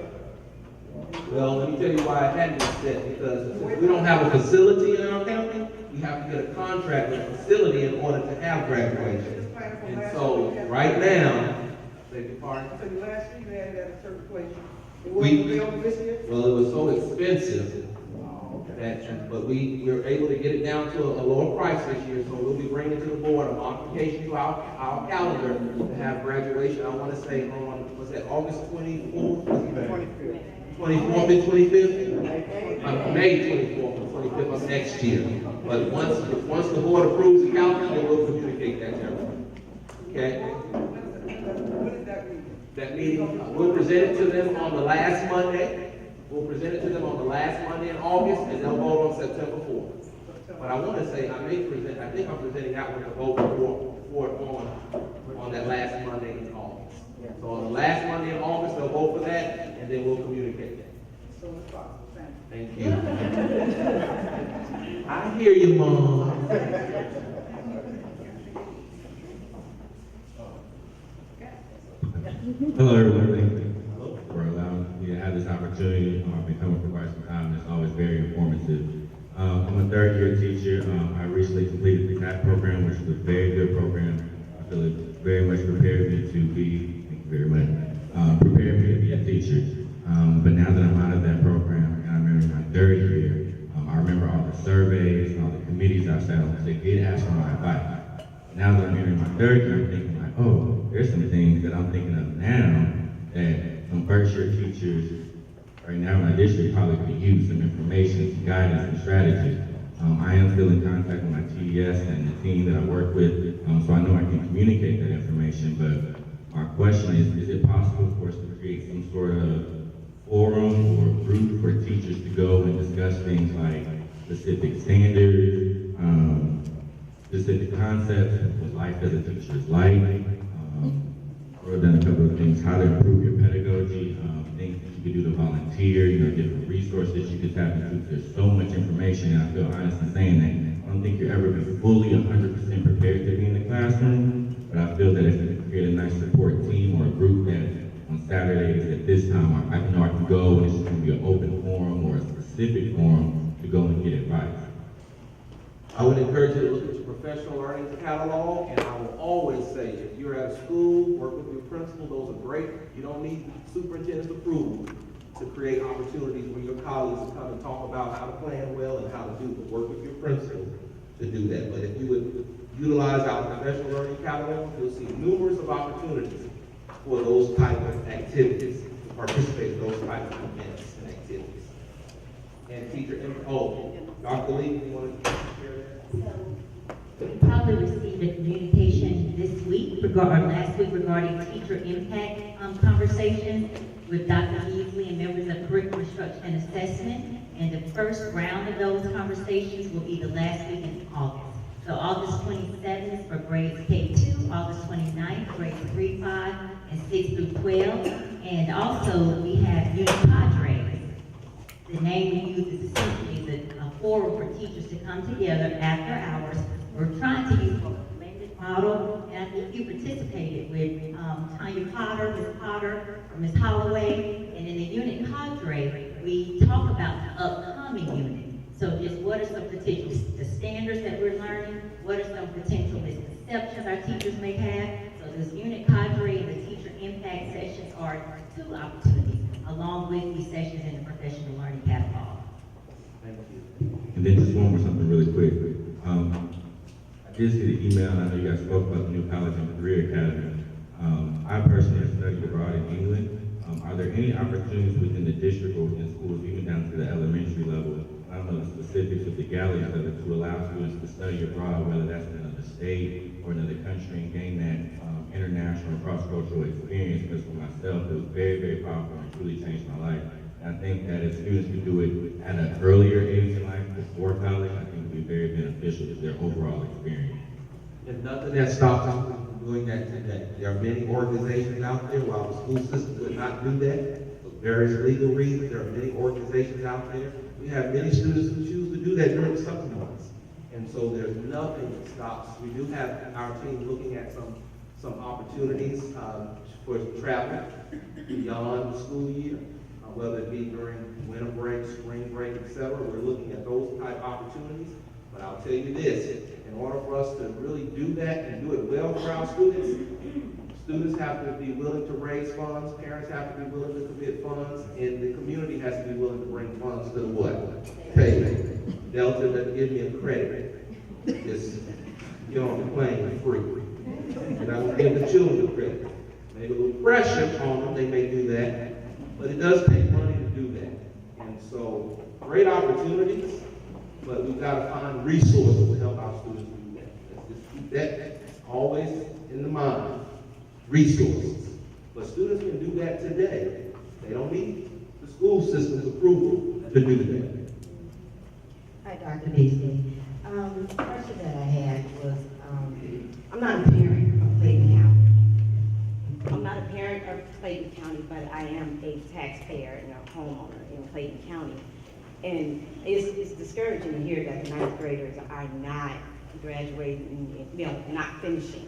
Well, let me tell you why it hadn't been set, because since we don't have a facility in our county, we have to get a contract with a facility in order to have graduation. And so, right now, beg your pardon? So last year you had it at a certain place. It wasn't built this year? Well, it was so expensive but we were able to get it down to a lower price this year, so we'll be bringing to the board a modification to our calendar to have graduation, I want to say on, was that August 24th? 24th and 25th? May 24th and 25th of next year. But once the board approves the calendar, then we'll communicate that to everyone. Okay? What does that mean? That meeting, we'll present it to them on the last Monday. We'll present it to them on the last Monday in August, and they'll vote on September 4th. But I want to say, I think I'm presenting that one to vote for it on that last Monday in August. So on the last Monday in August, they'll vote for that, and then we'll communicate that. So it's possible. Thank you. I hear you, Mom. Hello, everyone. For allowing me to have this opportunity. I've been coming for quite some time, and it's always very informative. I'm a third-year teacher. I recently completed the CAP program, which is a very good program. I feel it very much prepared me to be, thank you very much, prepared me to be a teacher. But now that I'm out of that program, and I'm in my third year, I remember all the surveys and all the committees I've sat on, they did ask for my advice. Now that I'm entering my third year, I'm thinking like, oh, there's some things that I'm thinking of now that some first-year teachers right now in my district probably could use some information, some guidance, and strategy. I am still in contact with my TDS and the team that I work with, so I know I can communicate that information, but my question is it possible for us to create some sort of forum or group for teachers to go and discuss things like specific standards, specific concepts, what life as a teacher is like. We've done a couple of things, how to improve your pedagogy, things that you could do to volunteer, different resources you could tap into. There's so much information, and I feel honest in saying that I don't think you're ever been fully 100% prepared to be in the classroom, but I feel that if you can create a nice support team or a group that on Saturdays at this time, I know I can go and it's just going to be an open forum or a specific forum to go and get advice. I would encourage you to look at your professional learning catalog, and I will always say, if you're at a school, work with your principal, those are great. You don't need the superintendent's approval to create opportunities where your colleagues will come and talk about how to plan well and how to do it. Work with your principal to do that. But if you would utilize our professional learning catalog, you'll see numerous of opportunities for those type of activities, to participate in those type of events and activities. And teacher, Dr. Lee, you want to share that? So, we probably received a communication this week, or last week, regarding teacher impact conversations with Dr. Beasley and members of curriculum an assessment, and the first round of those conversations will be the last week in August. So August 27th for grades K2, August 29th, grades 3, 5, and 6 through 12. And also, we have unit cadres. The name we use is essentially a forum for teachers to come together after hours. We're trying to use a blended model, and I think you participated with Tanya Potter, Ms. Potter, or Ms. Holloway. And in the unit cadre, we talk about the upcoming unit. So just what are some potential the standards that we're learning? What are some potential misconceptions our teachers may have? So this unit cadre and the teacher impact sessions are 2 opportunities, along with these sessions in the professional learning catalog. Thank you. And then just one more something really quick. I did see the email, and I know you guys spoke about the new college and career academy. I personally have studied abroad in England. Are there any opportunities within the district or in schools, even down to the elementary level? I don't know the specifics of the galleries of it, to allow students to study abroad, whether that's in another state or another country, and gain that international cross-cultural experience. Because for myself, it was very, very powerful and truly changed my life. And I think that if students could do it at an earlier age in life, before college, I think it would be very beneficial to their overall experience. And nothing that stops us from doing that today. There are many organizations out there, while the school system would not do that, for various legal reasons, there are many organizations out there. We have many students who choose to do that during the summer months. And so there's nothing that stops. We do have our team looking at some opportunities for travel beyond the school year, whether it be during winter break, spring break, etc. We're looking at those type opportunities. But I'll tell you this, in order for us to really do that and do it well for our students, students have to be willing to raise funds, parents have to be willing to commit funds, and the community has to be willing to bring funds to the what? Table. Delta doesn't give me a credit. Just get on the plane for free. And I will give the children credit. Maybe a little pressure on them, they may do that, but it does take money to do that. And so, great opportunities, but we've got to find resources to help our students do that. Let's just keep that always in the mind. Resources. But students can do that today. They don't need the school system's approval to do that. Hi, Dr. Beasley. The question that I had was, I'm not a parent of Clayton County. I'm not a parent of Clayton County, but I am a taxpayer and a homeowner in Clayton County. And it's discouraging to hear that the 9th graders are not graduating, not finishing,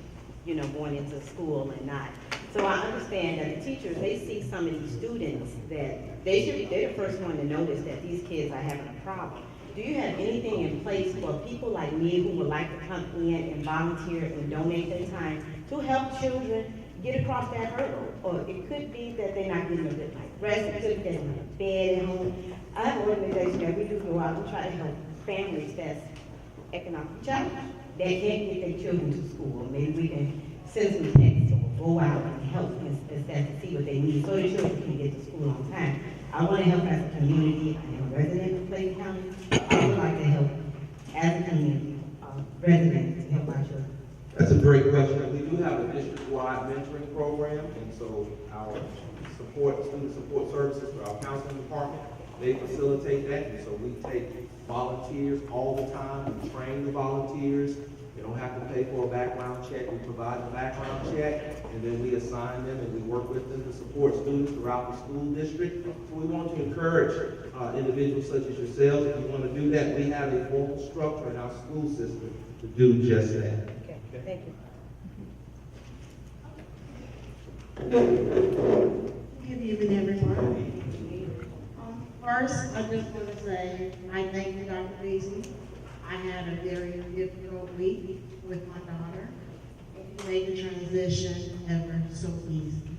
going into school and not. So I understand that the teachers, they see some of these students that they're the first one to notice that these kids are having a problem. Do you have anything in place for people like me who would like to come in and volunteer and donate their time to help children get across that hurdle? Or it could be that they're not getting a good night's rest, it could be they don't have a bed at home. I have an organization that we do go out and try to help families that's economically challenged, that can't get their children to school. Maybe we can send some texts or go out and help them to see what they need so their children can get to school on time. I want to help as a community. I am a resident of Clayton County. I would like to help as a community resident to help our children. That's a great question. We do have a district-wide mentoring program, and so our student support services for our counseling department, they facilitate that, and so we take volunteers all the time. We train the volunteers. They don't have to pay for a background check. We provide the background check, and then we assign them and we work with them to support students throughout the school district. So we want to encourage individuals such as yourselves. If you want to do that, we have a formal structure in our school system to do just that. Okay, thank you. Good evening, everyone. First, I just want to say I thank you, Dr. Beasley. I had a very difficult week with my daughter. It made the transition ever so easy.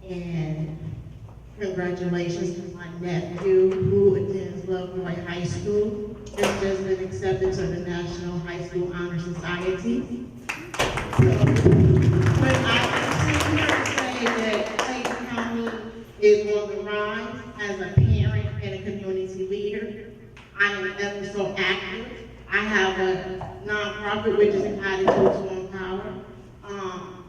And congratulations to my nephew who attends Lovejoy High School. Has just been accepted to the National High School Honor Society. But I continue to say that Clayton County is on the rise as a parent and a community leader. I am ever so active. I have a nonprofit which is Attitudes on Power.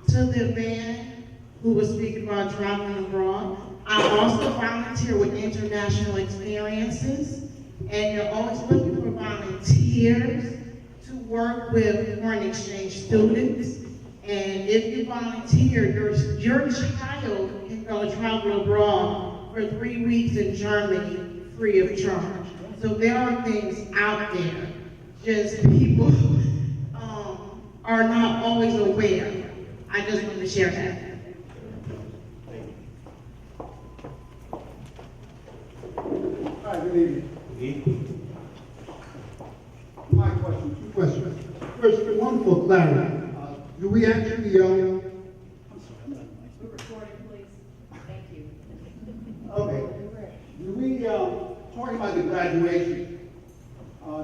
To the man who was speaking about traveling abroad, I I also volunteer with International Experiences, and you're always looking for volunteers to work with foreign exchange students. And if you volunteer, your child can go travel abroad for 3 weeks in Germany free of charge. So there are things out there, just people are not always aware. I just want to share that. Hi, good evening. My question, two questions. First, one for clarity. Do we actually own? We're recording, please. Thank you. Okay. Do we, talking about the graduation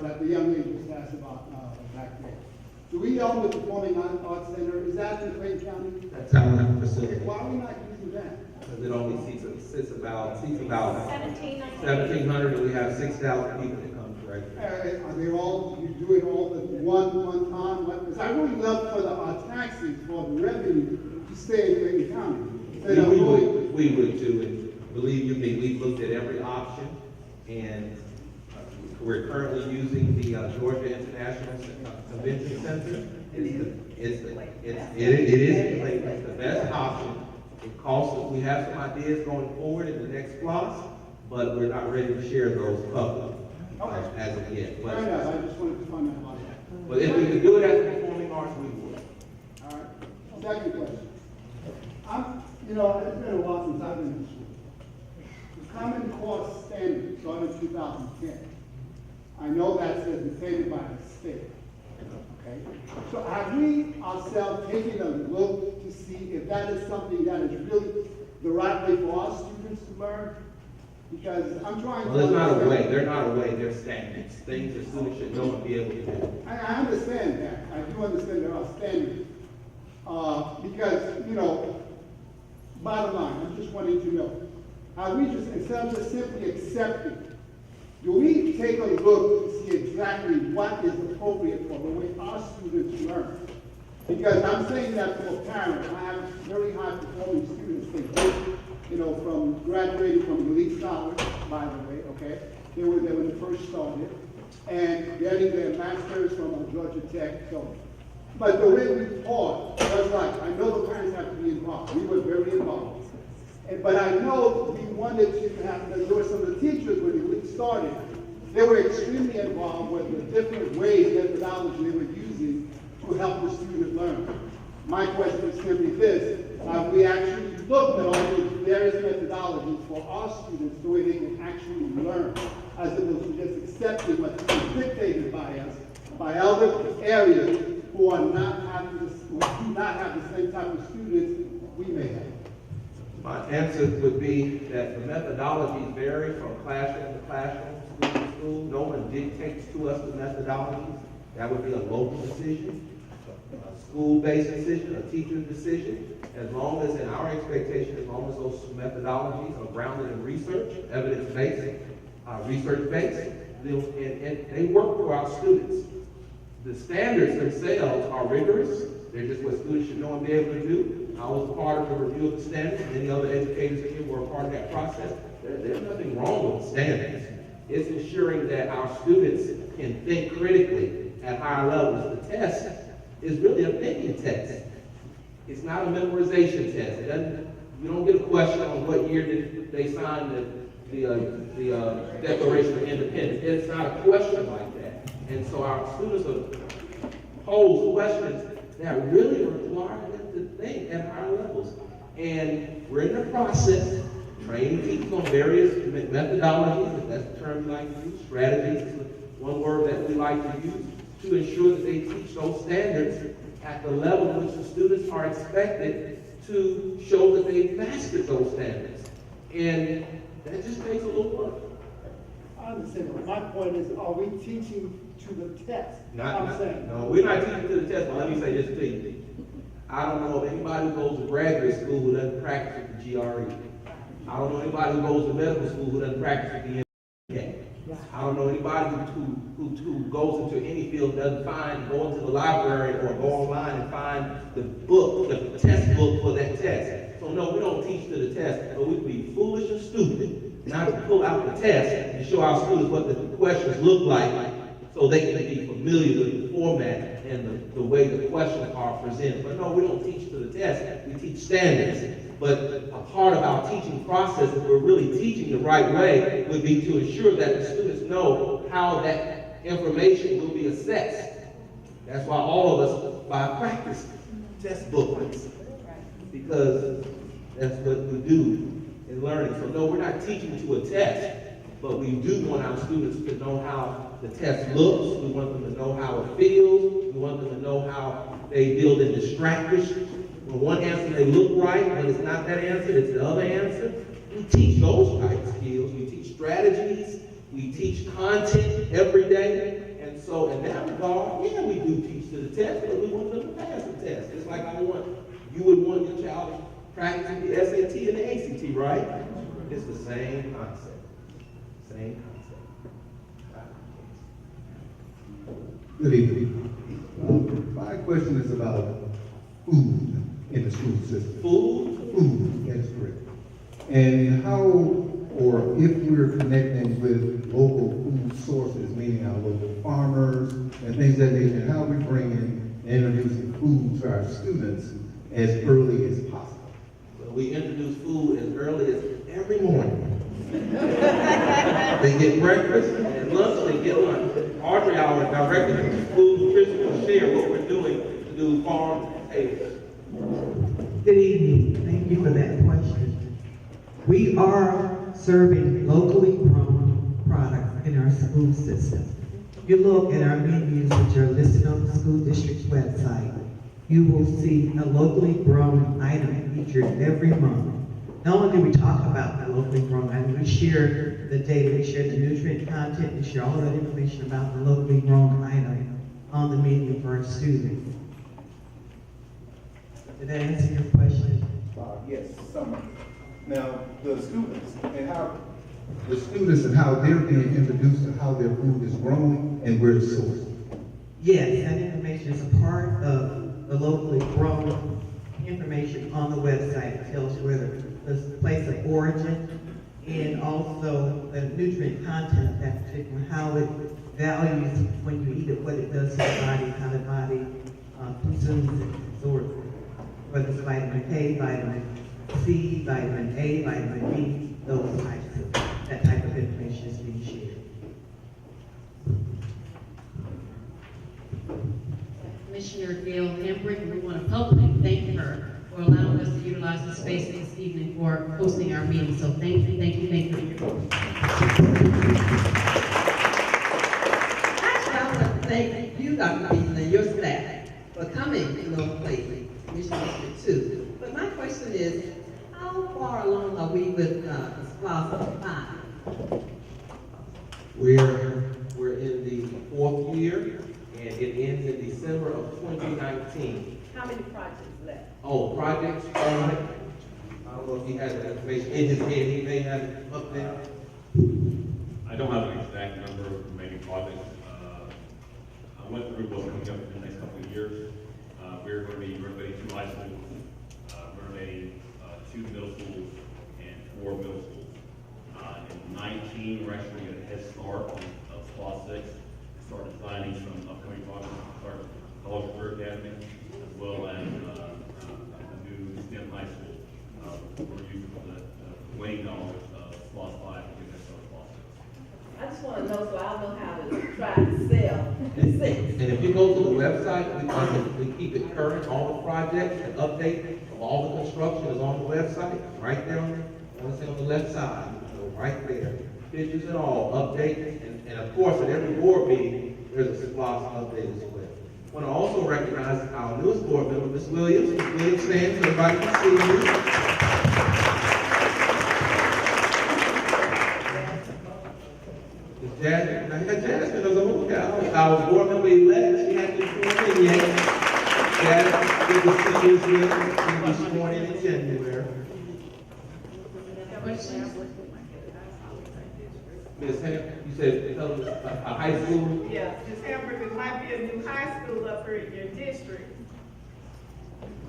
that the young lady just asked about back there. Do we own the Performing Arts Center? Is that in Clayton County? That's our facility. Why are we not using that? Because it only seats about 1,700, and we have 6,000 people that come to Recreational. Are they all, you do it all at one time? Because I really love for our taxes, for the revenue to stay in Clayton County. We would too, and believe you me, we've looked at every option, and we're currently using the Georgia International Convention Center. It's the best option. It costs us, we have some ideas going forward in the next class, but we're not ready to share those publicly as of yet. Fair enough, I just wanted to find out about that. But if we could do it as a performing arts, we would. All right. Second question. It's been a while since I've been in school. The Common Core Standard started in 2010. I know that's dictated by the state. Okay. So have we ourselves taken a look to see if that is something that is really the right way for our students to learn? Because I'm trying to. Well, it's not a way. They're not a way. They're standards. Things that students should know and be able to do. I understand that. I do understand there are standards. Because, bottom line, I'm just wanting to know, have we just, instead of just simply accepting, do we take a look to see exactly what is appropriate for the way our students learn? Because I'm saying that to a parent. I have very high performing students. They go, from graduating from elite scholars, by the way, okay? They were there when they first started, and getting their master's from Georgia Tech. So, but the way we taught was like, I know the parents have to be involved. We were very involved. But I know we wanted to have, there were some of the teachers when we started, they were extremely involved with the different ways, methodology they were using to help the student learn. My question is simply this: have we actually looked at all those various methodologies for our students the way they can actually learn, as opposed to just accepting what's dictated by us, by other areas who are not having who do not have the same type of students we may have? My answer would be that the methodologies vary from classroom to classroom, school to school. No one dictates to us the methodologies. That would be a local decision, a school-based decision, a teacher's decision. As long as, in our expectation, as long as those methodologies are grounded in research, evidence-based, research-based, and they work for our students. The standards themselves are rigorous. They're just what students should know and be able to do. I was part of the review of the standards, and many other educators here were a part of that process. There's nothing wrong with standards. It's ensuring that our students can think critically at higher levels. The test is really a thinking test. It's not a memorization test. You don't get a question on what year did they sign the Declaration of Independence. It's not a question like that. And so our students are posed questions that really require them to think at higher levels. And we're in the process, training people on various methodologies, if that's the term we like to use, strategies is one word that we like to use, to ensure that they teach those standards at the level in which the students are expected to show that they've mastered those standards. And that just takes a little work. I understand, but my point is, are we teaching to the test? No, we're not teaching to the test, but let me say this to you. I don't know of anybody who goes to graduate school who doesn't practice with the GRE. I don't know anybody who goes to medical school who doesn't practice with the MBA. I don't know anybody who who goes into any field doesn't go into the library or go online and find the book, the test book for that test. So no, we don't teach to the test, but we'd be foolish and stupid not to pull out the test and show our students what the questions look like so they can be familiar with the format and the way the questions are presented. But no, we don't teach to the test, we teach standards. But a part of our teaching process, if we're really teaching the right way, would be to ensure that the students know how that information will be assessed. That's why all of us buy practice test booklets, because that's what we do in learning. So no, we're not teaching to a test, but we do want our students to know how the test looks. We want them to know how it feels. We want them to know how they deal in distractors. When one answer may look right, when it's not that answer, it's the other answer. We teach those type of skills. We teach strategies. We teach content every day. And so in that regard, yeah, we do teach to the test, but we want them to pass the test. It's like you would want your child to practice the SAT and the ACT, right? It's the same concept. Same concept. Good evening. My question is about food in the school system. Food, that is correct. And how, or if we're connecting with local food sources, meaning our local farmers and things of that nature, how we bring in and introducing food to our students as early as possible. Well, we introduce food as early as every morning. They get breakfast and lunch, they get lunch. Audrey, our director of food nutrition, will share what we're doing to do farm tables. Good evening. Thank you for that question. We are serving locally grown products in our school system. If you look at our menus, which are listed on the school district's website, you will see a locally grown item featured every month. Not only do we talk about the locally grown item, we share the data, we share the nutrient content, we share all that information about the locally grown item on the menu for our students. Did that answer your question? Yes, some. Now, the students and how they're being introduced to how their food is grown and where it's sourced. Yes, that information is a part of the locally grown information on the website. It tells you whether the place of origin and also the nutrient content of that particular, how it values when you eat it, what it does to the body, how the body consumes it, absorbs it. Whether it's vitamin K, vitamin C, vitamin A, vitamin B, those types of, that type of information is being shared. Commissioner Gail Hambrick, we want to publicly thank her for allowing us to utilize the space this evening for hosting our meeting. So thank you, thank you, thank you. Actually, I want to thank you, Dr. Beasley, and your staff for coming to North Clayton, Mission District 2. But my question is, how far along are we with the SPLOST 5? We're in the 4th year, and it ends in December of 2019. How many projects left? Oh, projects, I don't know if he has that information in his head, he may have it up there. I don't have an exact number of remaining projects. I went through what's coming up in the next couple of years. We're going to be renovating 2 high schools, renovating 2 middle schools, and 4 middle schools. In 19, we're actually going to get a head start on SPLOST 6, start designing some upcoming projects, start College Career Academy, as well as a new STEM high school. We're using the winning dollars of SPLOST 5 to get that started SPLOST 6. I just want to know so I'll know how to try to sell the 6. And if you go to the website, we keep it current, all the projects and update of all the construction is on the website, right there on the left side, so right there. Pictures and all, update, and of course at every board meeting, there's a SPLOST update as well. I want to also recognize our newest board member, Ms. Williams. Ms. Williams, stand so everybody can see you. Jasmine is a whole guy. Our board member elect, she hasn't been sworn in yet. Jasmine, good to see you here. She'll be sworn in January. Ms. Ham, you said, tell them a high school? Yeah, Ms. Hamburger, might be a new high school up here in your district.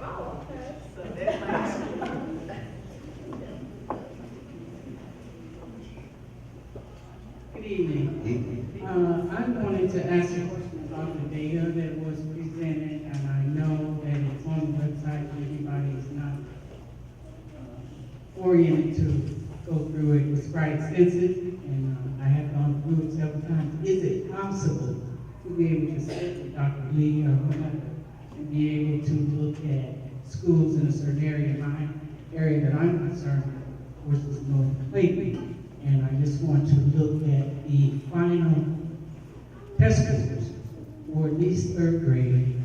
Oh, okay, so that's my high school. Good evening. I wanted to ask a question about the data that was presented, and I know that it's on the website, but everybody is not oriented to go through it. It was quite extensive, and I have gone through it several times. Is it possible to be able to sit with Dr. Lee or whoever and be able to look at schools in a certain area? My area that I'm concerned with, of course, is North Clayton. And I just want to look at the final test scores for at least third grade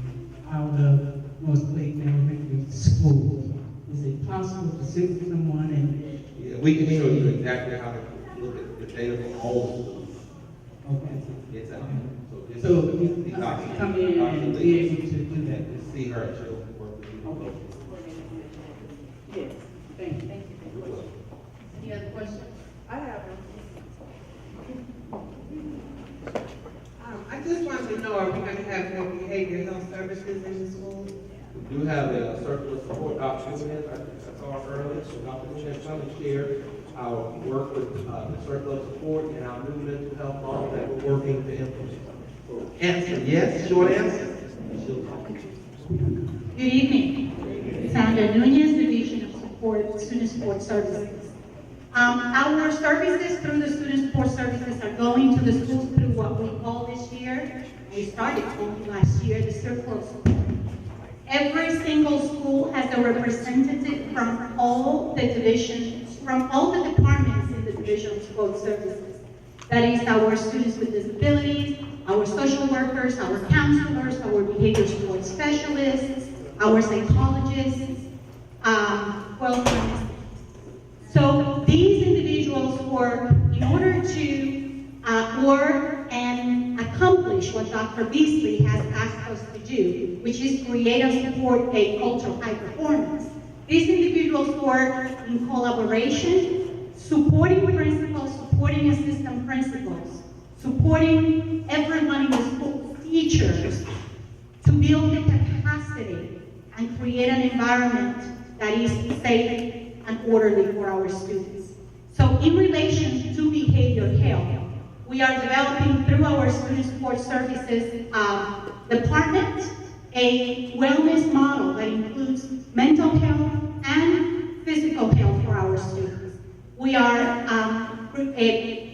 out of North Clayton Elementary School. Is it possible to sit with someone and? Yeah, we can show you exactly how to look at the data for all schools. Okay. It's out. So you come in and be able to do that? Just see her, she'll work with you. Okay. Yes, thank you. Any other questions? I have them. I just wanted to know, are we going to have more behavioral health services in the school? We do have a circular support, Dr. Nunez, I saw her earlier, so Dr. Nunez, come and share our work with the circular support and our new mental health model that we're working to implement. Answer, yes, short answer. Good evening. Sandra Nunez, Division of Support, Student Support Services. Our services through the Student Support Services are going to the schools through what we call this year, we started only last year, the Circle of Support. Every single school has a representative from all the divisions, from all the departments in the Division of Support Services. That is our students with disabilities, our social workers, our counselors, our behavior support specialists, our psychologists, welfare. So these individuals work in order to work and accomplish what Dr. Beasley has asked us to do, which is create and support a culture of high performance. These individuals work in collaboration, supporting principals, supporting assistant principals, supporting everyone in the school, teachers, to build the capacity and create an environment that is safe and orderly for our students. So in relation to behavioral health, we are developing through our Student Support Services department a wellness model that includes mental health and physical health for our students. We are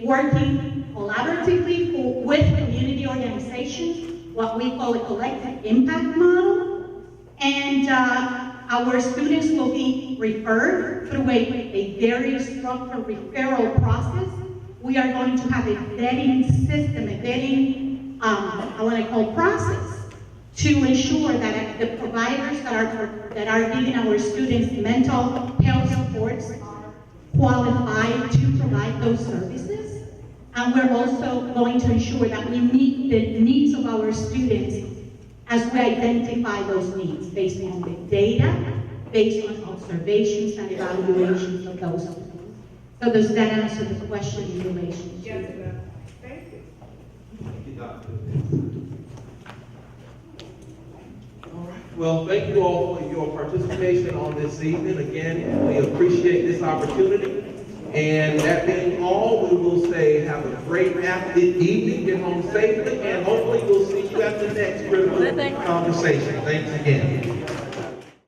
working collaboratively with community organizations, what we call a collective impact model, and our students will be referred through a very structured referral process. We are going to have a vetting system, a vetting, what I call process, to ensure that the providers that are giving our students mental health supports are qualified to provide those services. And we're also going to ensure that we meet the needs of our students as we identify those needs based on the data, based on observations and evaluations of those students. So does that answer the question in relation to? Yes, ma'am. Thank you. Thank you, Dr. All right. Well, thank you all for your participation on this evening. Again, we appreciate this opportunity. And that being all, we will say have a great evening, get home safely, and hopefully we'll see you at the next critical conversation. Thanks again.